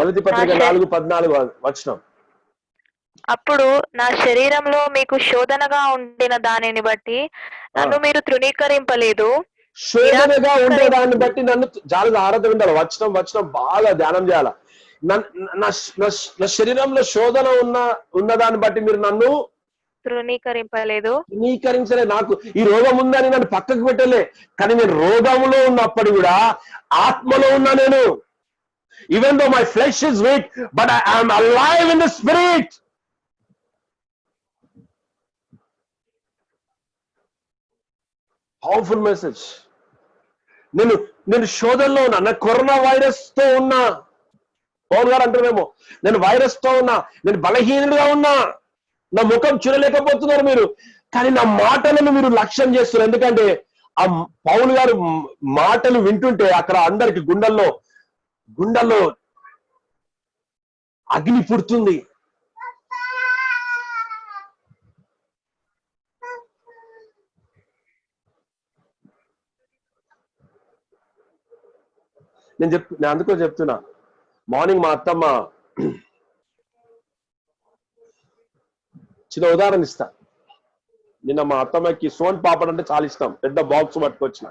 గలతీ పత్రిక 4:14 వచనం. అప్పుడు నా శరీరంలో మీకు శోధనగా ఉండిన దానిని బట్టి నన్ను మీరు తృణీకరింపలేదు. శోధనగా ఉండే దాన్ని బట్టి నన్ను చాలా ఆరాధన ఉండాలి. వచనం బాగా ధ్యానం చేయాలి. నా శరీరంలో శోధన ఉన్నదాన్ని బట్టి మీరు నన్ను తృణీకరించలే. నాకు ఈ రోగం ఉందని నన్ను పక్కకు పెట్టలే, కానీ నేను రోగంలో ఉన్నప్పుడు కూడా ఆత్మలో ఉన్నా. నేను even though my flesh is week, but I am alive in the spirit. Powerful message. నేను శోధనలో ఉన్నా, నా కరోనా వైరస్ తో ఉన్నా. పౌలు గారు అంటారేమో, నేను వైరస్ తో ఉన్నా, నేను బలహీనుడిగా ఉన్నా, నా ముఖం చూడలేకపోతున్నారు మీరు, కానీ నా మాటలను మీరు లక్ష్యం చేస్తున్నారు. ఎందుకంటే ఆ పౌలు గారు మాటలు వింటుంటే అక్కడ అందరికి గుండెల్లో అగ్ని పుడుతుంది. నేను అందుకో చెప్తున్నా. మార్నింగ్ మా అత్తమ్మ చిన్న ఉదాహరణ ఇస్తా. నిన్న మా అత్తమ్మకి సోన్ పాపడ్ అంటే చాలా ఇష్టం. పెద్ద బాక్స్ పట్టుకొచ్చిన.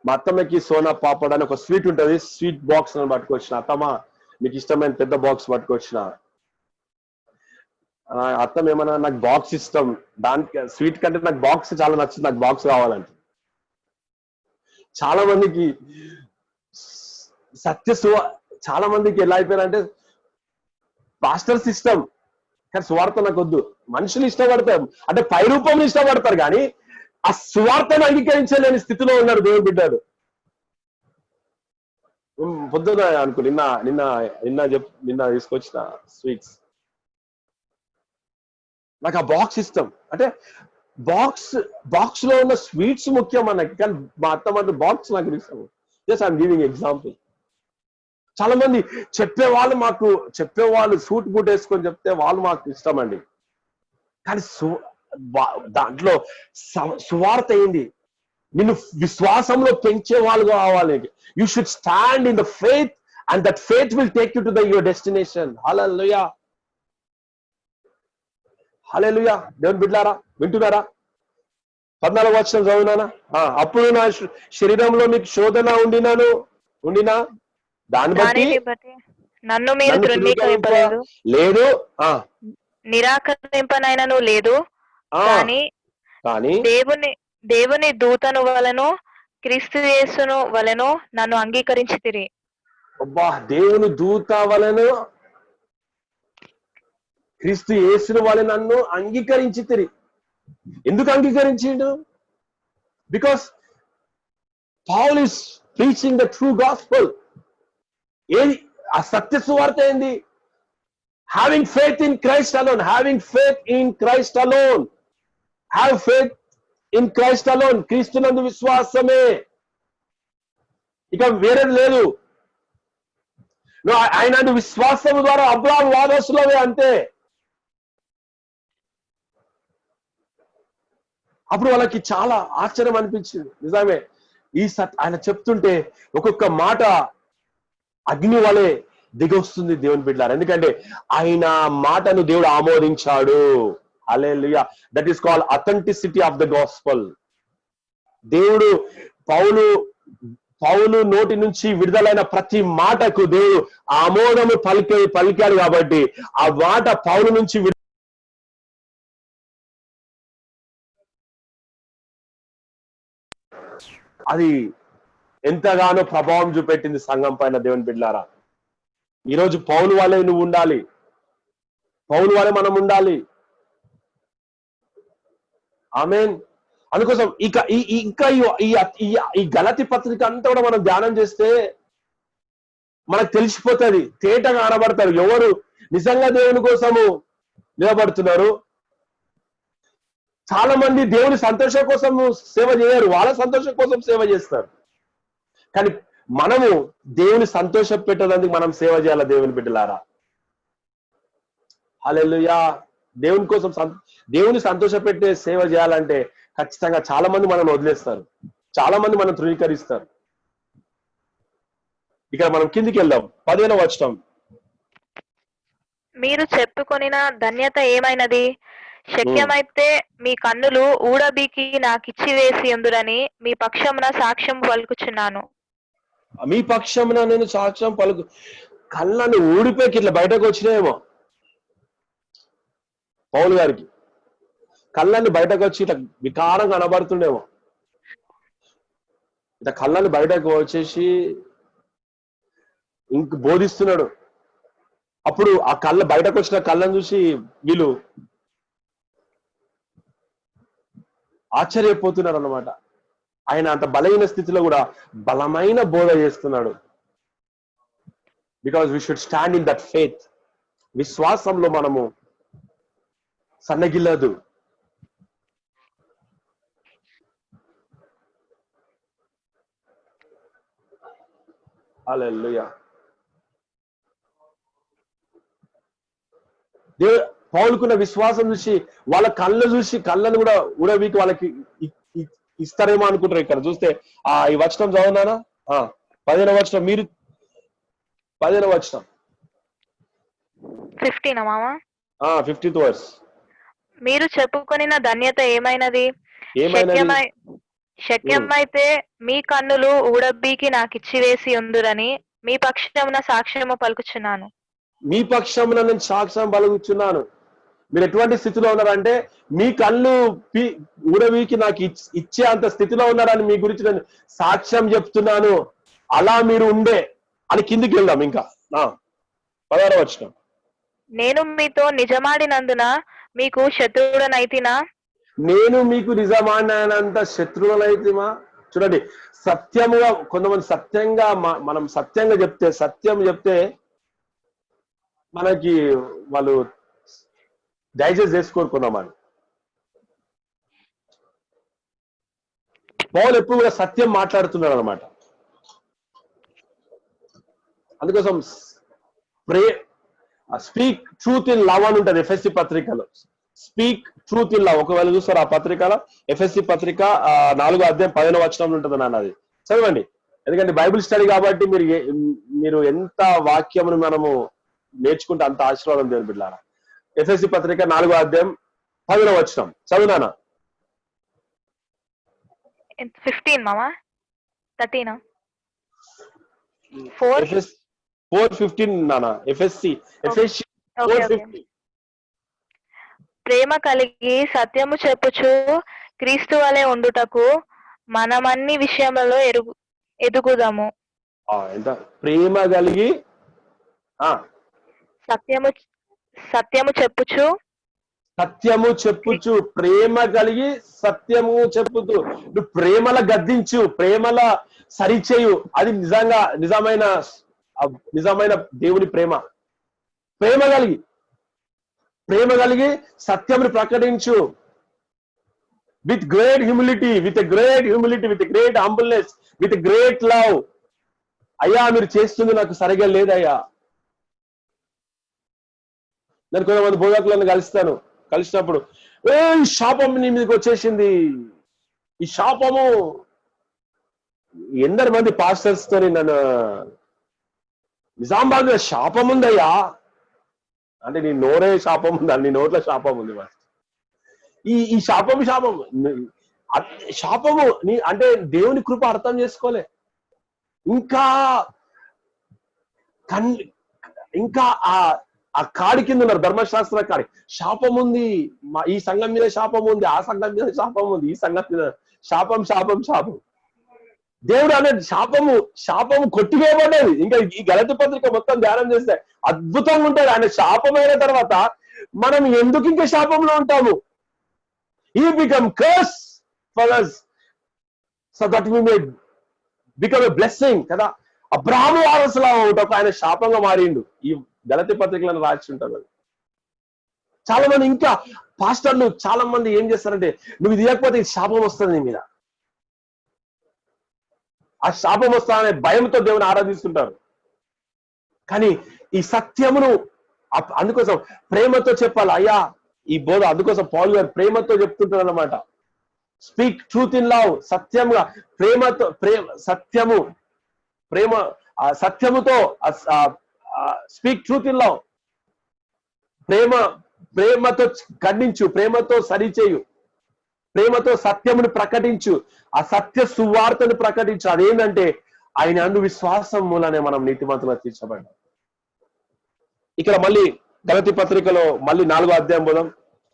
మా అత్తమ్మకి సోనా పాపడ్ అని ఒక స్వీట్ ఉంటుంది, స్వీట్ బాక్స్ అని పట్టుకొచ్చిన. అత్తమ్మ మీకు ఇష్టమైన పెద్ద బాక్స్ పట్టుకొచ్చిన. అత్తమ్మ ఏమన్నా నాకు బాక్స్ ఇష్టం, దానికి స్వీట్ కంటే నాకు బాక్స్ చాలా నచ్చింది, నాకు బాక్స్ కావాలంటే. చాలా మందికి చాలా మందికి ఎలా అయిపోయారంటే పాస్టర్స్ ఇష్టం కానీ సువార్త నాకు వద్దు. మనుషులు ఇష్టపడతారు అంటే పై రూపంలో ఇష్టపడతారు కానీ ఆ సువార్తను అంగీకరించలేని స్థితిలో ఉన్నారు దేవుడు బిడ్డలు. పొద్దున అనుకో నిన్న తీసుకొచ్చిన స్వీట్స్, నాకు ఆ బాక్స్ ఇష్టం. అంటే బాక్స్ లో ఉన్న స్వీట్స్ ముఖ్యం మనకి, కానీ మా అత్తమ్మ బాక్స్ నాకు ఇష్టం. Just I'm giving example. చాలా మంది చెప్పేవాళ్ళు సూట్ బూట్ వేసుకొని చెప్తే వాళ్ళు మాకు ఇష్టం అండి. కానీ దాంట్లో సువార్త ఏంది? నిన్ను విశ్వాసంలో పెంచే వాళ్ళు కావాలి. You should stand in the faith and that faith will take you to your destination. Hallelujah, hallelujah. దేవుని బిడ్డలారా వింటున్నారా? 14వ వచనం చదువునానా? అప్పుడు నా శరీరంలో మీకు శోధన ఉండినా దాన్ని బట్టి నన్ను మీరు ధృవీకరింపలేదు, లేదు నిరాకరింపనైనను లేదు. కానీ దేవుని దూతను వలెను క్రీస్తు యేసును వలెను నన్ను అంగీకరించితిరి. అబ్బా, దేవుని దూత వలెను క్రీస్తు యేసును వలె నన్ను అంగీకరించితిరి. ఎందుకు అంగీకరించిండు? Because Paul is preaching the true gospel. ఏది ఆ సత్య సువార్త ఏంది? Having faith in Christ alone, having faith in Christ alone, have faith in Christ alone. క్రీస్తునందు విశ్వాసమే, ఇక వేరేది లేదు. ఆయన విశ్వాసం ద్వారా అబ్రాహాము వారసులవే, అంతే. అప్పుడు వాళ్ళకి చాలా ఆశ్చర్యం అనిపించింది. నిజమే, ఆయన చెప్తుంటే ఒక్కొక్క మాట అగ్ని వలె దిగొస్తుంది దేవుని బిడ్డలారా. ఎందుకంటే ఆయన మాటను దేవుడు ఆమోదించాడు. Hallelujah. That is called authenticity of the gospel. దేవుడు పౌలు నోటి నుంచి విడుదలైన ప్రతి మాటకు దేవుడు ఆమోదము పలికాడు. కాబట్టి ఆ మాట పౌలు నుంచి అది ఎంతగానో ప్రభావం చూపెట్టింది సంఘం పైన. దేవుని బిడ్డలారా, ఈరోజు పౌలు వాళ్ళే నువ్వు ఉండాలి, పౌలు వాళ్ళే మనం ఉండాలి. ఆమేన్. అందుకోసం ఇంకా ఈ గలతీ పత్రిక అంతా కూడా మనం ధ్యానం చేస్తే మనకు తెలిసిపోతుంది, తేటగా కనబడతారు ఎవరు నిజంగా దేవుని కోసము నిలబడుతున్నారు. చాలా మంది దేవుని సంతోషం కోసం సేవ చేయరు, వాళ్ళ సంతోషం కోసం సేవ చేస్తారు. కానీ మనము దేవుని సంతోష పెట్టడానికి మనం సేవ చేయాలి. దేవుని బిడ్డలారా, హల్లెలూయా. దేవుని కోసం దేవుని సంతోష పెట్టే సేవ చేయాలంటే ఖచ్చితంగా చాలా మంది మనం వదిలేస్తారు, చాలా మంది మనం ధృవీకరిస్తారు. ఇక్కడ మనం కిందికి వెళ్దాం. 15వ వచనం. మీరు చెప్పుకొనిన ధన్యత ఏమైనది? శక్యమైతే మీ కన్నులు ఊడబీకి నాకిచ్చి వేసి ఎందురని మీ పక్షమున సాక్ష్యం పలుకుచున్నాను. మీ పక్షమున నేను సాక్ష్యం కళ్ళను ఊడిపోయి ఇట్లా బయటకు వచ్చినాయేమో పౌలు గారికి. కళ్ళని బయటకు వచ్చి ఇట్లా వికారం కనబడుతుండేమో. ఇట్లా కళ్ళని బయటకు వచ్చేసి ఇంక బోధిస్తున్నాడు. అప్పుడు ఆ బయటకు వచ్చిన కళ్ళను చూసి వీళ్ళు ఆశ్చర్యపోతున్నారు అన్నమాట. ఆయన అంత బలహీన స్థితిలో కూడా బలమైన బోధ చేస్తున్నాడు. Because we should stand in that faith. విశ్వాసంలో మనము సన్నగిల్లదు. హల్లెలూయా. పౌలుకున్న విశ్వాసం చూసి వాళ్ళ కళ్ళను కూడా ఊడబీకి వాళ్ళకి ఇస్తారేమో అనుకుంటారు. ఇక్కడ చూస్తే ఈ వచనం చదువునానా 15వ వచనం, మీరు 15వ వచనం 15 మామ 15th వర్స్. మీరు చెప్పుకొనిన ధన్యత ఏమైనది? శక్యమైతే మీ కన్నులు ఊడబీకి నాకు ఇచ్చివేసి ఉందురని మీ పక్షమున సాక్ష్యము పలుకుచున్నాను. మీ పక్షమున నేను సాక్ష్యం పలుకుచున్నాను. మీరు ఎటువంటి స్థితిలో ఉన్నారంటే మీ కళ్ళు ఊడబీకి నాకు ఇచ్చే అంత స్థితిలో ఉన్నారని మీ గురించి నేను సాక్ష్యం చెప్తున్నాను. అలా మీరు ఉండే అని కిందికి వెళ్దాం. ఇంకా 16వ వచనం, నేను మీతో నిజమాడినందున మీకు శత్రువుడనైతినా? నేను మీకు నిజమాడినంత శత్రువులైతిమా? చూడండి, సత్యముగా కొంతమంది సత్యంగా మనం సత్యంగా చెప్తే, సత్యం చెప్తే మనకి వాళ్ళు డైజెస్ట్ చేసుకోరుకున్నామని. పౌలు ఎప్పుడు కూడా సత్యం మాట్లాడుతున్నాడు అనమాట. అందుకోసం స్పీక్ ట్రూత్ ఇన్ లవ్ అని ఉంటుంది ఎఫ్ఎస్సి పత్రికలో. Speak truth in love. ఒకవేళ చూస్తారు ఆ పత్రికలో, ఎఫ్ఎస్సి పత్రిక 4వ అధ్యాయం 15వ వచనంలో ఉంటుంది నాన్న. అది చదవండి. ఎందుకంటే బైబిల్ స్టడీ కాబట్టి మీరు ఎంత వాక్యమును మనము నేర్చుకుంటే అంత ఆశీర్వాదం దేవుని బిడ్డలారా. ఎఫ్ఎస్సి పత్రిక 4వ అధ్యాయం 15వ వచనం చదువునానా. 15 మామా 13 4:15 నానా. ఎఫ్ఎస్సి 4:15. ప్రేమ కలిగి సత్యము చెప్పుచు క్రీస్తు వలె ఉండుటకు మనమన్ని విషయములలో ఎదుగుదాము. ఎంత ప్రేమ కలిగి సత్యము చెప్పుచు ప్రేమ కలిగి సత్యము చెప్పుతూ. నువ్వు ప్రేమల గద్దించు, ప్రేమల సరిచేయు. అది నిజమైన దేవుని ప్రేమ. ప్రేమ కలిగి సత్యముని ప్రకటించు. With great humility, with great humbleness, with great love. అయ్యా మీరు చేస్తుంది నాకు సరిగా లేదయ్యా. నేను కొంతమంది బోధకులను కలిసినప్పుడు ఈ శాపం నీ మీదకి వచ్చేసింది, ఈ శాపము. ఎందరి మంది పాస్టర్స్ తో నన్ను నిజామాబాద్ లో శాపం ఉందయ్యా అంటే, నీ నోరే శాపం ఉందా? నీ నోట్ల శాపం ఉంది. ఈ శాపము నీ అంటే దేవుని కృప అర్థం చేసుకోలే. ఇంకా ఆ కాడి కింద ఉన్నారు, ధర్మశాస్త్ర కాడి. శాపం ఉంది, ఈ సంఘం మీద శాపం ఉంది, ఆ సంఘం మీద శాపం ఉంది, ఈ సంఘం మీద శాపం. దేవుడు అనేది శాపము కొట్టివేయబడ్డది. ఇంకా ఈ గలతీ పత్రిక మొత్తం ధ్యానం చేస్తే అద్భుతంగా ఉంటుంది. ఆయన శాపమైన తర్వాత మనం ఎందుకు ఇంకా శాపంలో ఉంటాము? He become curse for us so that we may become a blessing కదా. అబ్రాహాము వారసులా ఉంటాం, ఆయన శాపంగా మారిండు. ఈ గలతీ పత్రికలను రాసి ఉంటారు. చాలా మంది ఇంకా పాస్టర్లు చాలా మంది ఏం చేస్తారంటే, నువ్వు ఇది ఇవ్వకపోతే శాపం వస్తుంది నీ మీద. ఆ శాపం వస్తా అనే భయంతో దేవుని ఆరాధిస్తుంటారు. కానీ ఈ సత్యమును అందుకోసం ప్రేమతో చెప్పాలి. అయ్యా ఈ బోధ అందుకోసం పౌలు గారు ప్రేమతో చెప్తుంటారు అన్నమాట. Speak truth in love. సత్యముగా ప్రేమతో సత్యముతో స్పీక్ ట్రూత్ ఇన్ లవ్. ప్రేమతో ఖండించు, ప్రేమతో సరిచేయు, ప్రేమతో సత్యమును ప్రకటించు, ఆ సత్య సువార్తను ప్రకటించు. అదేంటంటే ఆయన అందు విశ్వాసం మూలనే మనం నీతిమంతులుగా తీర్చబడ్డాం. ఇక్కడ మళ్ళీ గలతీ పత్రికలో మళ్ళీ 4వ అధ్యాయం పోదాం.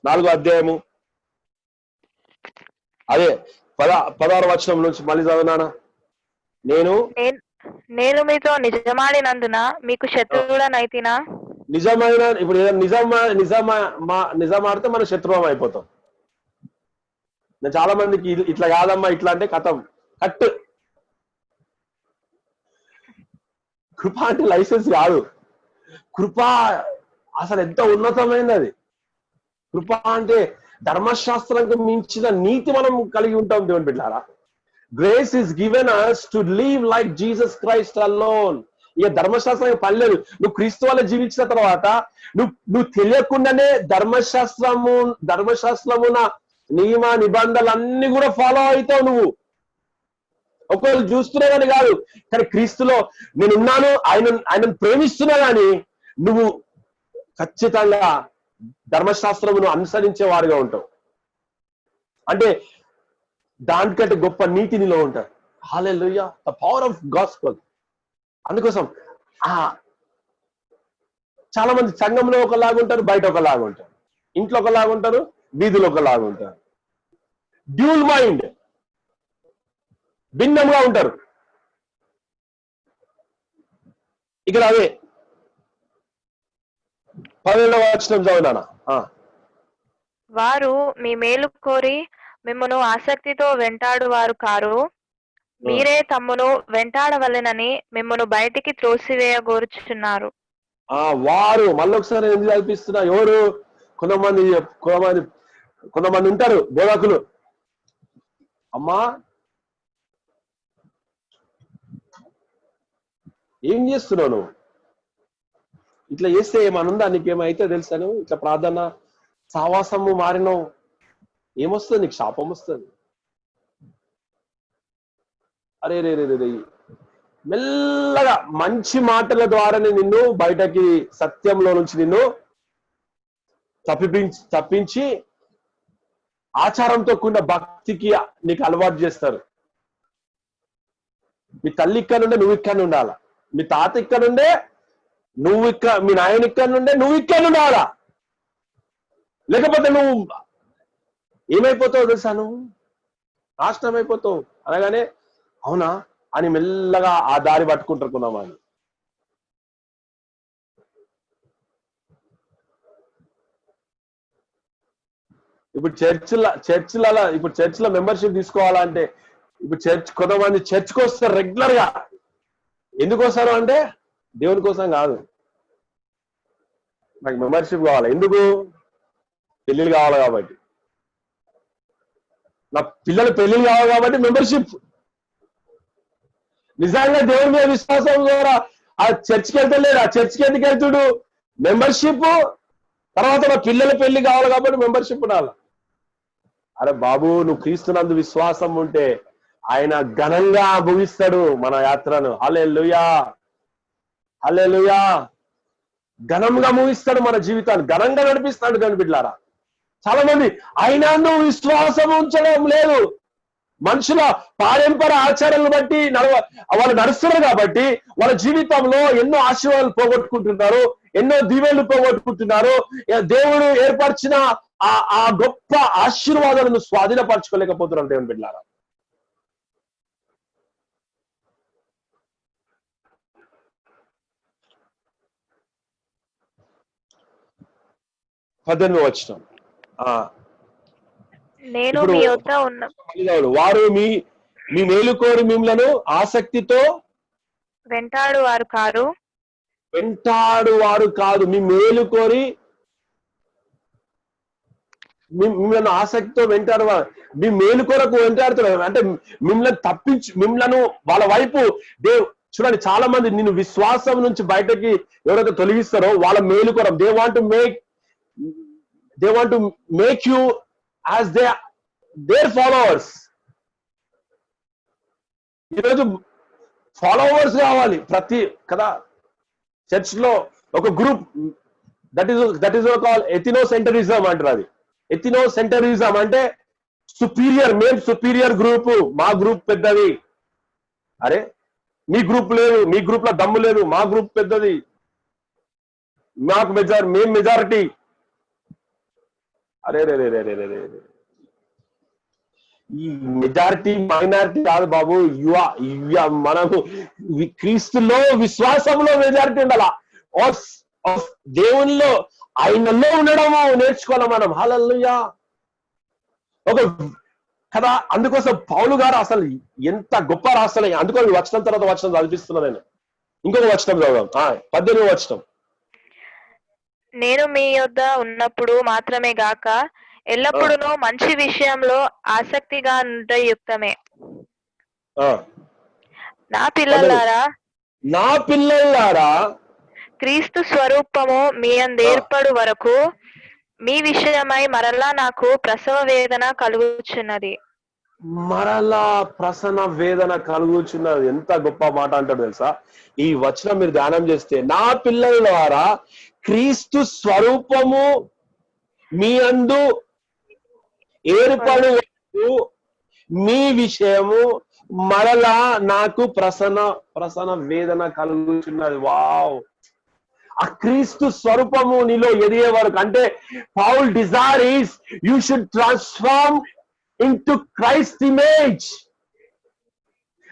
4వ అధ్యాయము అదే 16వ వచనం నుంచి మళ్ళీ చదువునానా. నేను మీతో నిజమాడినందున మీకు శత్రువుడనైతినా? నిజమైన ఇప్పుడు నిజమాడితే మనం శత్రువం అయిపోతాం. నేను చాలా మందికి ఇట్లా కాదమ్మా, ఇట్లా అంటే కథం కట్. కృప అంటే లైసెన్స్ కాదు. కృప అసలు ఎంత ఉన్నతమైనది. అది కృప అంటే ధర్మశాస్త్రానికి మించిన నీతి మనం కలిగి ఉంటాం దేవుని బిడ్డలారా. Grace is given us to live like Jesus Christ alone. ఇక ధర్మశాస్త్రానికి పనిలేదు. నువ్వు క్రీస్తు వల్ల జీవించిన తర్వాత నువ్వు తెలియకుండానే ధర్మశాస్త్రమున నియమ నిబంధనలు అన్ని కూడా ఫాలో అవుతావు నువ్వు. ఒకవేళ చూస్తున్నా కానీ కాదు, కానీ క్రీస్తులో నేనున్నాను, ఆయనను ప్రేమిస్తున్నా కానీ నువ్వు ఖచ్చితంగా ధర్మశాస్త్రమును అనుసరించే వారుగా ఉంటావు. అంటే దానికంటే గొప్ప నీతి నీలో ఉంటారు. హల్లెలూయా, ద పవర్ ఆఫ్ గాస్పెల్. అందుకోసం చాలా మంది సంఘంలో ఒకలాగుంటారు, బయట ఒకలాగుంటారు, ఇంట్లో ఒకలాగుంటారు, వీధిలో ఒకలాగుంటారు. డ్యూల్ మైండ్, భిన్నంగా ఉంటారు. ఇక్కడ అదే 12వ వచనం చదువునా. వారు మీ మేలు కోరి మిమ్మను ఆసక్తితో వెంటాడు వారు కారు, మీరే తమ్మును వెంటాడవలెనని మిమ్మను బయటికి త్రోసివేయగోరుచున్నారు. వారు మళ్ళొకసారి ఎందుకు కల్పిస్తున్నా? ఎవరు? కొంతమంది ఉంటారు బోధకులు. అమ్మా ఏం చేస్తున్నావు నువ్వు? ఇట్లా చేస్తే ఏమనుందా? నీకేమైతే తెలుసాను? ఇట్లా ప్రార్థన సావాసము మారినావు, ఏమొస్తుంది? నీకు శాపం వస్తుంది. అరే రే రే రే, మెల్లగా మంచి మాటల ద్వారానే నిన్ను బయటకి, సత్యంలో నుంచి నిన్ను తప్పించి ఆచారంతో కూడిన భక్తికి నీకు అలవాటు చేస్తారు. మీ తల్లి ఇక్కడ నుండే నువ్వు ఇక్కడ ఉండాలా, మీ తాత ఇక్కడ నుండే నువ్వు ఇక్కడ, మీ నాయన ఇక్కడ నుండే నువ్వు ఇక్కడ ఉండాలా. లేకపోతే నువ్వు ఏమైపోతావు తెలుసా? నువ్వు నాశనం అయిపోతావు. అనగానే అవునా అని మెల్లగా ఆ దారి పట్టుకుంటారు కొంతమంది. ఇప్పుడు చర్చిల మెంబర్షిప్ తీసుకోవాలంటే, ఇప్పుడు కొంతమంది చర్చ్కి వస్తారు రెగ్యులర్ గా. ఎందుకు వస్తారు అంటే దేవుని కోసం కాదు, నాకు మెంబర్షిప్ కావాలి. ఎందుకు? పెళ్ళిళ్ళు కావాలి కాబట్టి, నా పిల్లలు పెళ్ళిళ్ళు కావాలి కాబట్టి మెంబర్షిప్. నిజంగా దేవుని మీద విశ్వాసం ద్వారా ఆ చర్చికి వెళ్తలేడు, ఆ చర్చికి ఎందుకు వెళ్తుడు? మెంబర్షిప్. తర్వాత నా పిల్లల పెళ్లి కావాలి కాబట్టి మెంబర్షిప్ ఉండాలి. అరే బాబు, నువ్వు క్రీస్తునందు విశ్వాసం ఉంటే ఆయన ఘనంగా ముగిస్తాడు మన యాత్రను. హల్లెలూయా, హల్లెలూయా. ఘనంగా ముగిస్తాడు మన జీవితాన్ని, ఘనంగా నడిపిస్తాడు. దేవుని బిడ్డలారా, చాలా మంది అయినా నువ్వు విశ్వాసం ఉంచడం లేదు. మనుషుల పారంపర ఆచారాలను బట్టి వాళ్ళు నడుస్తున్నారు కాబట్టి వాళ్ళ జీవితంలో ఎన్నో ఆశీర్వాదాలు పోగొట్టుకుంటున్నారు, ఎన్నో దీవెనలు పోగొట్టుకుంటున్నారు. దేవుడు ఏర్పరిచిన ఆ గొప్ప ఆశీర్వాదాలను స్వాధీనపరచుకోలేకపోతున్నారు. దేవుని బిడ్డలారా, వచనం. నేను మీ యొద్ద ఉన్న వారు మీ మేలు కోరి మిమ్మలను ఆసక్తితో వెంటాడు వారు కారు, మీ మేలు కోరి మిమ్మల్ని ఆసక్తితో వెంటాడు. మీ మేలు కొరకు వెంటాడుతున్నారు అంటే మిమ్మల్ని వాళ్ళ వైపు చూడండి, చాలా మంది నిన్ను విశ్వాసం నుంచి బయటకి ఎవరైతే తొలగిస్తారో వాళ్ళ మేలు కొరకు they want to make you as their followers. ఈరోజు ఫాలోవర్స్ కావాలి ప్రతి కదా. చర్చ్ లో ఒక group that is call ethnocentrism అంటారు. అది ఎథినోసెంటరిజం అంటే సుపీరియర్, మేము సుపీరియర్ గ్రూప్, మా గ్రూప్ పెద్దది. అరే మీ గ్రూప్ లేదు, మీ గ్రూప్ లో దమ్ము లేదు, మా గ్రూప్ పెద్దది, మేము మెజారిటీ. అరే రే రే రే రే రే, ఈ మెజారిటీ మైనారిటీ కాదు బాబు. మనము క్రీస్తులో విశ్వాసంలో మెజారిటీ ఉండాలా. దేవునిలో ఆయనలో ఉండడము నేర్చుకోవాలి మనం. హల్లెలూయా. ఒక కదా, అందుకోసం పౌలు గారు అసలు ఎంత గొప్ప రాస్తాడు. అందుకని వచనం తర్వాత వచనం చదివిస్తున్నా నేను. ఇంకొక వచనం చదువుదాం, 18వ వచనం. నేను మీ యొద్ద ఉన్నప్పుడు మాత్రమే గాక ఎల్లప్పుడూ మంచి విషయంలో ఆసక్తిగా యుక్తమే. నా పిల్లలారా, క్రీస్తు స్వరూపము మీ అందు ఏర్పడు వరకు మీ విషయమై మరలా నాకు ప్రసవ వేదన కలుగుచున్నది. మరలా ప్రసన్న వేదన కలుగుచున్నది. ఎంత గొప్ప మాట అంటాడు తెలుసా? ఈ వచనం మీరు ధ్యానం చేస్తే, నా పిల్లల ద్వారా క్రీస్తు స్వరూపము మీ అందు ఏర్పడు మీ విషయము మరలా నాకు ప్రసన్న వేదన కలుగుచున్నది. వావ్! ఆ క్రీస్తు స్వరూపము నీలో ఎదిగే వరకు, అంటే Paul desire is you should transform into Christ image.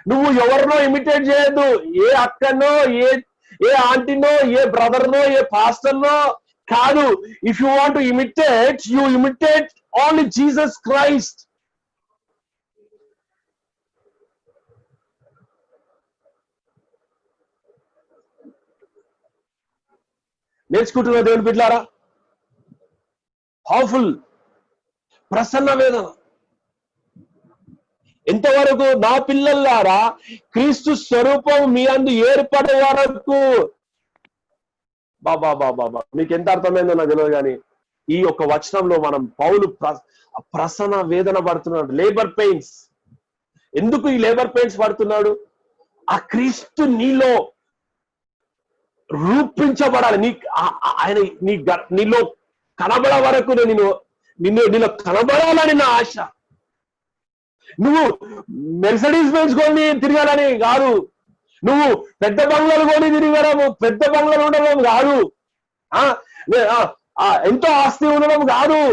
నువ్వు ఎవరినో ఇమిటేట్ చేయొద్దు. ఏ అక్కనో, ఏ ఆంటీనో, ఏ బ్రదర్నో, ఏ పాస్టర్నో కాదు. If you want to imitate, you imitate only Jesus Christ. నేర్చుకుంటున్న దేవుని బిడ్డలారా, పవర్ఫుల్ ప్రసన్న వేదన. ఎంతవరకు? నా పిల్లలారా క్రీస్తు స్వరూపం మీ అందు ఏర్పడే వరకు. బాబా బాబా, మీకు ఎంత అర్థమైందో నాకు తెలియదు, కానీ ఈ యొక్క వచనంలో మనం పౌలు ప్రసన్న వేదన పడుతున్నాడు. Labour pains. ఎందుకు ఈ లేబర్ పెయిన్స్ పడుతున్నాడు? ఆ క్రీస్తు నీలో రూపించబడాలి. ఆయన నీలో కనబడే వరకు నీలో కనబడాలని నా ఆశ. నువ్వు మెర్సిడీస్ బెంజ్ కొని తిరగాలని కాదు, నువ్వు పెద్ద బంగ్లాలు కొని తిరగడము, పెద్ద బంగ్లాలు ఉండడం కాదు, ఎంతో ఆస్తి ఉండడం కాదు.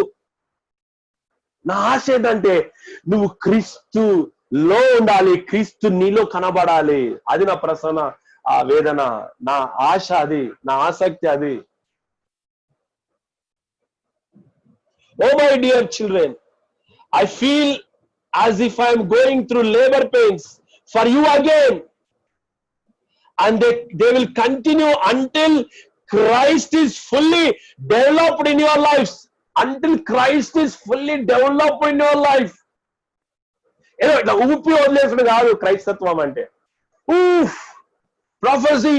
నా ఆశ ఏంటంటే నువ్వు క్రీస్తులో ఉండాలి, క్రీస్తు నీలో కనబడాలి. అది నా ప్రసన్న ఆ వేదన, నా ఆశ అది, నా ఆసక్తి అది. Oh my dear children, I feel as if I am going through labor pains for you again, and they will continue until Christ is fully developed in your lives. Until Christ is fully developed in your life. ఏదో ఇట్లా ఊపి వదిలేసుడు కాదు క్రైస్తత్వం అంటే. Prophecy,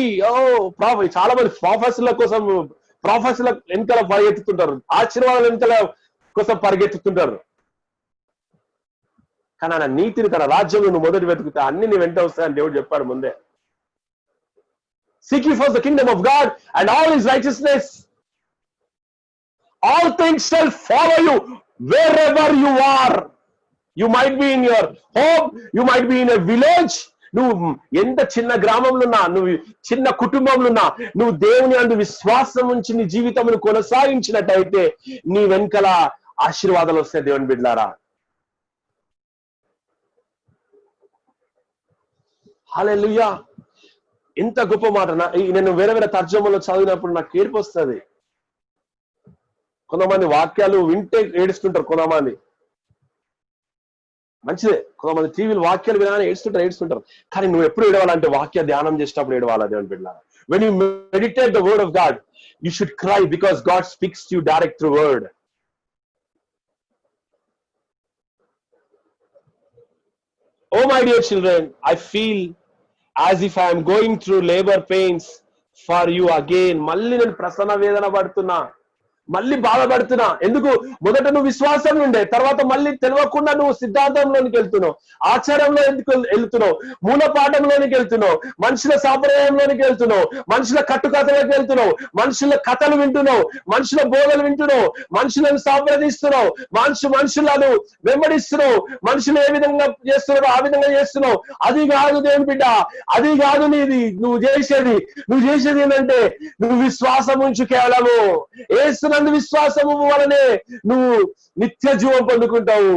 చాలా మంది ప్రాఫెసీల కోసం, ప్రాఫెసీల వెనకాల పరిగెత్తుతుంటారు, ఆశీర్వాదాల వెనకాల కోసం పరిగెత్తుతుంటారు. కానీ ఆయన నీతిని, తన రాజ్యం నువ్వు మొదటి వెతుకుతా అన్ని నీ వెంట వస్తాయని దేవుడు చెప్పాడు ముందే. Seek ye first the kingdom of God and all his righteousness. All things shall follow you wherever you are. You might be in your home, you might be in a village. నువ్వు ఎంత చిన్న గ్రామంలో ఉన్నా, నువ్వు చిన్న కుటుంబంలో ఉన్నా, నువ్వు దేవుని అందు విశ్వాసం ఉంచి నీ జీవితమును కొనసాగించినట్టయితే నీ వెనకల ఆశీర్వాదాలు వస్తాయి దేవుని బిడ్డలారా. హల్లెలూయా! ఎంత గొప్ప మాట. నేను వేరే వేరే తర్జుమాలో చదివినప్పుడు నాకు ఏడుపు వస్తుంది. కొంతమంది వాక్యాలు వింటే ఏడుస్తుంటారు, కొంతమంది మంచిదే, కొంతమంది టీవీలు వాక్యాలు వినాలని ఏడుస్తుంటారు. కానీ నువ్వు ఎప్పుడు ఏడవాలంటే వాక్య ధ్యానం చేసేటప్పుడు ఏడవాలా దేవుని బిడ్డలారా. When you meditate the word of God, you should cry because God speaks to you direct through word. Oh my dear children, I feel as if I am going through labor pains for you again. మళ్ళీ నేను ప్రసన్న వేదన పడుతున్నా, మళ్ళీ బాధపడుతున్నా. ఎందుకు? మొదట నువ్వు విశ్వాసం ఉండే, తర్వాత మళ్ళీ తెలియకుండా నువ్వు సిద్ధాంతంలోనికి వెళ్తున్నావు, ఆచారంలో ఎందుకు వెళ్తున్నావు, మూల పాఠంలోనికి వెళ్తున్నావు, మనుషుల సాంప్రదాయంలోనికి వెళ్తున్నావు, మనుషుల కట్టుకథలకు వెళ్తున్నావు, మనుషుల కథలు వింటున్నావు, మనుషుల బోధలు వింటున్నావు, మనుషులను సంప్రదిస్తున్నావు, మనుషులను వెంబడిస్తున్నావు, మనుషులు ఏ విధంగా చేస్తున్నారో ఆ విధంగా చేస్తున్నావు. అది కాదు దేవుని బిడ్డ, అది కాదు నీది. నువ్వు చేసేది ఏంటంటే నువ్వు విశ్వాసం ఉంచు. కేవలము యేసు నందు విశ్వాసము వలనే నువ్వు నిత్య జీవం పొందుకుంటావు.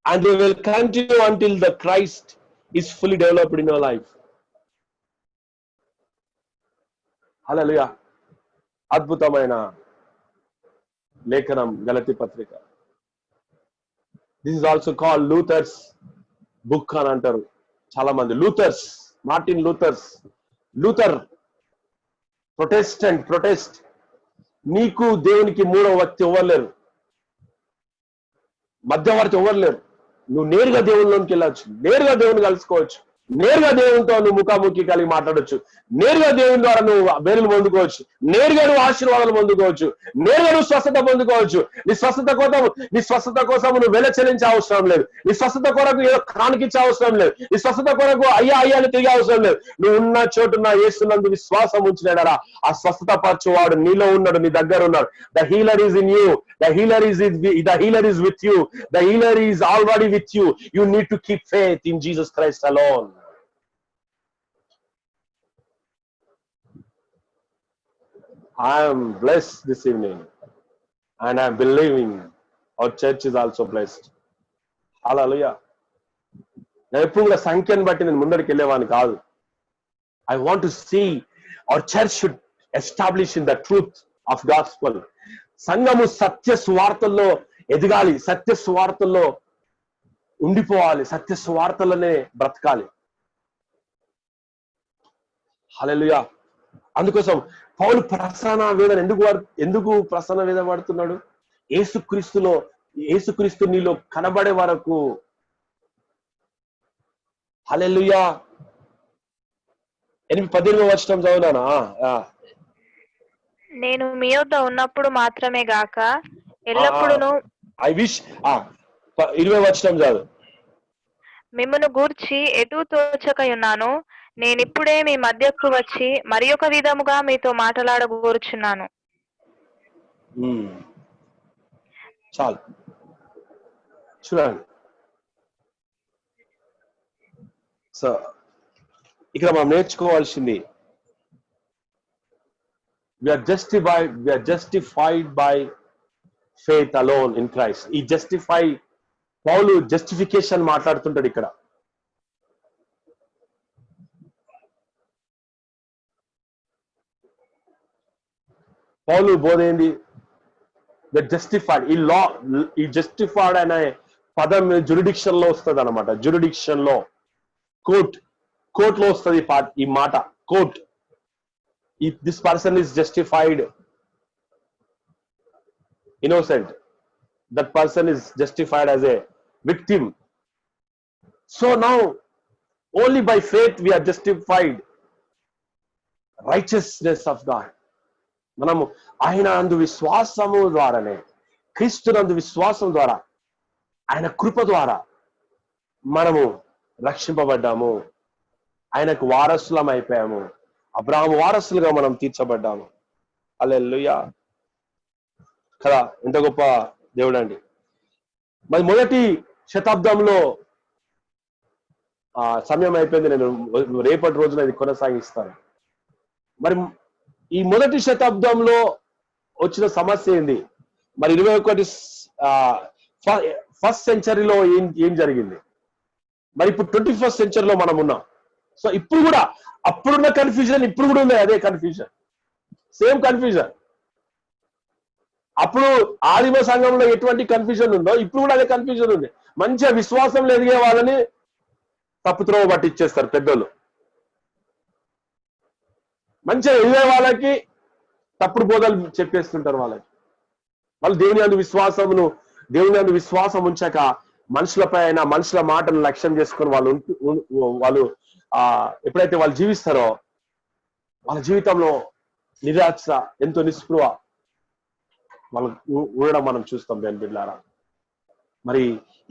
And they will continue until the Christ is fully developed in your life. హల్లెలూయా! అద్భుతమైన లేఖనం గలతీ పత్రిక. This is also called Luther's book అని అంటారు చాలా మంది. Luther's, Martin Luther protest. నీకు దేవునికి మూడవ వ్యక్తి ఎవ్వరు, మధ్యవర్తి ఎవ్వరు లేరు. నువ్వు నేరుగా దేవుళ్ళలోకి వెళ్ళచ్చు, నేరుగా దేవుని కలుసుకోవచ్చు. నేరుగా దేవునితో నువ్వు ముఖాముఖి కలిగి మాట్లాడొచ్చు. నేరుగా దేవుని ద్వారా నువ్వు మేలులు పొందుకోవచ్చు. నేరుగా నువ్వు ఆశీర్వాదాలు పొందుకోవచ్చు. నేరుగా నువ్వు స్వస్థత పొందుకోవచ్చు. నీ స్వస్థత కోసం నువ్వు వెల చెల్లించే అవసరం లేదు. నీ స్వస్థత కొరకు ఏదో కానికిచ్చే అవసరం లేదు. నీ స్వస్థత కొరకు అయ్యాని తిరిగే అవసరం లేదు. నువ్వు ఉన్న చోటున్న యేసునందు విశ్వాసం ఉంచినాడా ఆ స్వస్థత పరచువాడు నీలో ఉన్నాడు, నీ దగ్గర ఉన్నాడు. The healer is in you. The healer is with you. The healer is already with you. You need to keep faith in Jesus Christ alone. I am blessed this evening and I am believing our church is also blessed. Hallelujah. నేను ఎప్పుడు కూడా సంఖ్యను బట్టి నేను ముందరికి వెళ్ళేవాడిని కాదు. I want to see our church should establish in the truth of gospel. సంఘము సత్య సువార్తల్లో ఎదగాలి, సత్య సువార్తల్లో ఉండిపోవాలి, సత్య సువార్తలనే బ్రతకాలి. హల్లెలూయా. అందుకోసం పౌలు ప్రసన్న వేదన ఎందుకు ప్రసన్న వేదన పడుతున్నాడు? యేసుక్రీస్తు నీలో కనబడే వరకు. హల్లెలూయా. 8-18 వచనం చదువునానా? నేను మీ యొద్ద ఉన్నప్పుడు మాత్రమే గాక ఎల్లప్పుడూ ఐ విష్ 20 వచనం చదువు. మిమ్మును గూర్చి ఎటు తోచకయున్నాను, నేనిప్పుడే మీ మధ్యకు వచ్చి మరి ఒక విధముగా మీతో మాట్లాడగోరుచున్నాను. చాలు చూడండి. సో ఇక్కడ మనం నేర్చుకోవాల్సింది, we are justified by faith alone in Christ. ఈ పౌలు జస్టిఫికేషన్ మాట్లాడుతుంటాడు ఇక్కడ. పౌలు బోధ ఏంది? జస్టిఫైడ్. ఈ జస్టిఫైడ్ అనే పదం జ్యూరిడిక్షన్ లో వస్తుంది అనమాట. జ్యూరిడిక్షన్ లో కోర్ట్ లో వస్తుంది ఈ మాట. Court. If this person is justified innocent, that person is justified as a victim. So now only by faith we are justified. Righteousness of God. మనము ఆయన నందు విశ్వాసము ద్వారానే, క్రీస్తు నందు విశ్వాసం ద్వారా, ఆయన కృప ద్వారా మనము రక్షింపబడ్డాము. ఆయనకు వారసులం అయిపోయాము. అబ్రాహాము వారసులుగా మనం తీర్చబడ్డాము. హల్లెలూయా కదా. ఎంత గొప్ప దేవుడు అండి. మరి మొదటి శతాబ్దంలో సమయం అయిపోయింది. నేను రేపటి రోజున ఇది కొనసాగిస్తాను. మరి ఈ మొదటి శతాబ్దంలో వచ్చిన సమస్య ఏంది? మరి 21 ఫస్ట్ సెంచరీలో ఏం జరిగింది? మరి ఇప్పుడు 21st సెంచరీలో మనం ఉన్నాం. సో ఇప్పుడు కూడా అప్పుడున్న కన్ఫ్యూజన్ ఇప్పుడు కూడా ఉంది. అదే కన్ఫ్యూజన్, సేమ్ కన్ఫ్యూజన్. అప్పుడు ఆదిమ సంఘంలో ఎటువంటి కన్ఫ్యూజన్ ఉందో ఇప్పుడు కూడా అదే కన్ఫ్యూజన్ ఉంది. మంచిగా విశ్వాసంలో ఎదిగే వాళ్ళని తప్పుత్రోవ పట్టించేస్తారు పెద్దలు. మంచిగా ఎదిగే వాళ్ళకి తప్పుడు బోధలు చెప్పేస్తుంటారు. వాళ్ళు దేవుని యందు విశ్వాసం ఉంచాక మనుషులపై అయినా మనుషుల మాటను లక్ష్యం చేసుకొని వాళ్ళు ఎప్పుడైతే వాళ్ళు జీవిస్తారో వాళ్ళ జీవితంలో నిరాశ, ఎంతో నిస్పృహ వాళ్ళు ఉండడం మనం చూస్తాం. బిడ్డలారా, మరి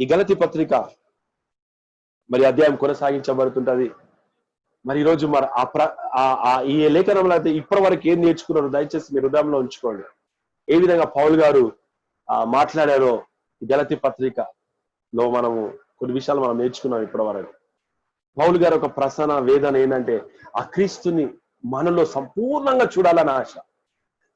ఈ గలతీ పత్రిక మరి అధ్యాయం కొనసాగించబడుతుంటది. మరి ఈరోజు మరి ఈ లేఖనంలో అయితే ఇప్పటి వరకు ఏం నేర్చుకున్నారో దయచేసి మీ హృదయంలో ఉంచుకోండి. ఏ విధంగా పౌలు గారు మాట్లాడారో ఈ గలతీ పత్రికలో మనము కొన్ని విషయాలు మనం నేర్చుకున్నాం ఇప్పటి వరకు. పౌలు గారు ఒక ప్రసన్న వేదన ఏంటంటే ఆ క్రీస్తుని మనలో సంపూర్ణంగా చూడాలని ఆశ.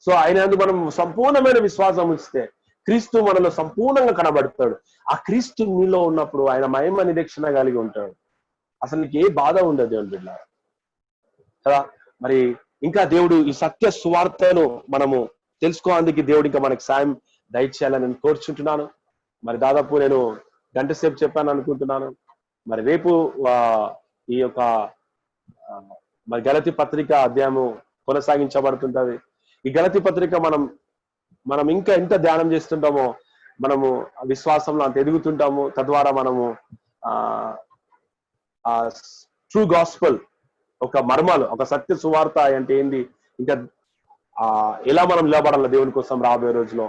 సో ఆయన మనం సంపూర్ణమైన విశ్వాసం ఉంచితే క్రీస్తు మనలో సంపూర్ణంగా కనబడతాడు. ఆ క్రీస్తు మీలో ఉన్నప్పుడు ఆయన మహిమ నిరీక్షణ కలిగి ఉంటాడు. అసలు నీకు ఏ బాధ ఉండదు దేవుని బిడ్డ కదా. మరి ఇంకా దేవుడు ఈ సత్య సువార్తను మనము తెలుసుకోవడానికి దేవుడు ఇంకా మనకు సాయం దయచేయాలని నేను కోరుచుంటున్నాను. మరి దాదాపు నేను గంట సేపు చెప్పాను అనుకుంటున్నాను. మరి రేపు ఈ యొక్క మరి గలతీ పత్రిక అధ్యాయము కొనసాగించబడుతుంటది. ఈ గలతీ పత్రిక మనం ఇంకా ఎంత ధ్యానం చేస్తుంటామో మనము విశ్వాసంలో అంత ఎదుగుతుంటాము. తద్వారా మనము ట్రూ గాస్పల్, ఒక మర్మాలు, ఒక సత్య సువార్త అంటే ఏంది, ఇంకా ఎలా మనం నిలబడాలి దేవుని కోసం రాబోయే రోజులో,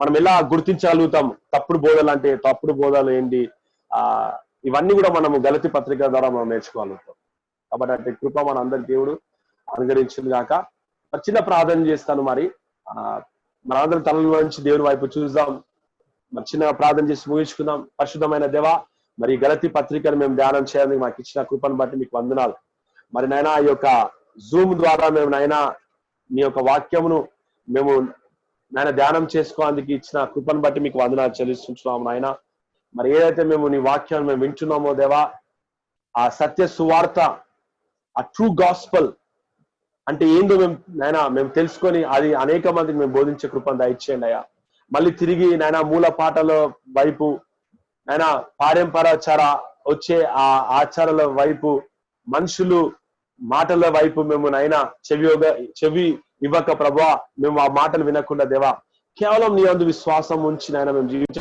మనం ఎలా గుర్తించగలుగుతాం తప్పుడు బోధలు అంటే తప్పుడు బోధలు ఏంటి, ఇవన్నీ కూడా మనము గలతీ పత్రిక ద్వారా మనం నేర్చుకోగలుగుతాం. కాబట్టి అంటే కృప మన అందరి దేవుడు అనుగ్రహించింది గాక. చిన్న ప్రార్థన చేస్తాను. మరి మనందరం తలలో నుంచి దేవుని వైపు చూద్దాం. మరి చిన్నగా ప్రార్థన చేసి ముగించుకుందాం. పరిశుద్ధమైన దేవ, మరి గలతీ పత్రికను మేము ధ్యానం చేయడానికి మాకు ఇచ్చిన కృపను బట్టి మీకు వందనాలు. మరి నైనా ఈ యొక్క జూమ్ ద్వారా మేము నైనా మీ యొక్క వాక్యమును మేము నాయన ధ్యానం చేసుకోవడానికి ఇచ్చిన కృపను బట్టి మీకు వందనాలు చెల్లిస్తున్నాము నాయన. మరి ఏదైతే మేము నీ వాక్యాన్ని మేము వింటున్నామో దేవా, ఆ సత్య సువార్త, ఆ ట్రూ గాస్పల్ అంటే ఏందో మేము తెలుసుకొని అది అనేక మందికి మేము బోధించే కృపను దయచేయండి అయ్యా. మళ్ళీ తిరిగి నాయన మూల పాటల వైపు, నాయన పారంపరాచార వచ్చే ఆ ఆచారాల వైపు, మనుషులు మాటల వైపు మేము నైనా చెవి ఇవ్వక ప్రభా, మేము ఆ మాటలు వినకుండా దేవా, కేవలం నీ అందు విశ్వాసం ఉంచి నాయన మేము జీవించ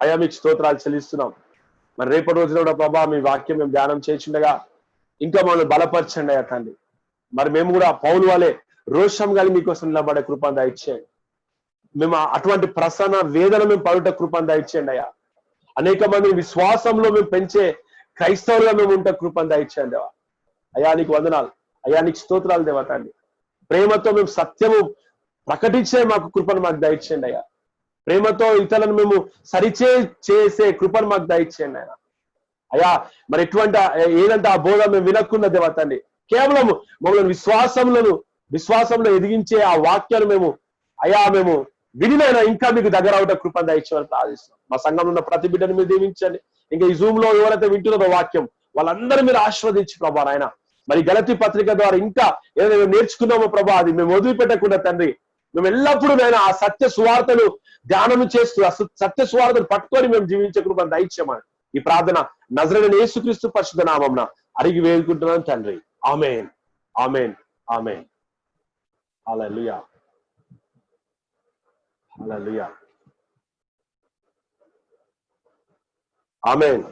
అయ్యా మీకు స్తోత్రాలు చెల్లిస్తున్నాం. మరి రేపటి రోజున కూడా ప్రభా మీ వాక్యం మేము ధ్యానం చేయించుండగా ఇంకా మమ్మల్ని బలపరచండి అయ్యా తండ్రి. మరి మేము కూడా పౌలు వాళ్ళే రోషం కలిగి మీకోసం నిలబడే కృపను దయచేయండి. మేము అటువంటి ప్రసన్న వేదన మేము పడుట కృపను దయచేయండి అయ్యా. అనేక మంది విశ్వాసంలో మేము పెంచే క్రైస్తవులుగా మేము ఉంటే కృపను దయచేయండి దేవా. అయ్యా నీకు వందనాలు, అయ్యా నీకు స్తోత్రాలు దేవా తండ్రి. ప్రేమతో మేము సత్యము ప్రకటించే మాకు కృపను మాకు దయచేయండి అయ్యా. ప్రేమతో ఇతరులను మేము చేసే కృపను మాకు దయచేయండి ఆయన. అయ్యా మరి ఎటువంటి ఏదంటే ఆ బోధ మేము వినకుండా దేవా తండ్రి, కేవలం మమ్మల్ని విశ్వాసంలో ఎదిగించే ఆ వాక్యాలు మేము అయ్యా మేము వినినైనా ఇంకా మీకు దగ్గర అవట కృపను దయచేయాలని ప్రార్థిస్తున్నాం. మా సంఘంలో ఉన్న ప్రతి బిడ్డను మీరు దీవించండి. ఇంకా ఈ జూమ్ లో ఎవరైతే వింటున్నారో వాక్యం, వాళ్ళందరూ మీరు ఆశీర్వదించి ప్రభా ఆయన. మరి గలతీ పత్రిక ద్వారా ఇంకా ఏదైనా మేము నేర్చుకున్నామో ప్రభా, అది మేము వదిలిపెట్టకుండా తండ్రి, మేము ఎల్లప్పుడూ నైనా ఆ సత్య సువార్తను ధ్యానం చేస్తూ ఆ సత్య సువార్తను పట్టుకొని మేము జీవించే కృపను దయచేయమని ఈ ప్రార్థన నజరేయుడైన యేసుక్రీస్తు పరిశుద్ధ నామమున అడిగి వేడుకుంటున్నాను తండ్రి. ఆమేన్, ఆమేన్, ఆమేన్. హల్లెలూయా, హల్లెలూయా, ఆమేన్.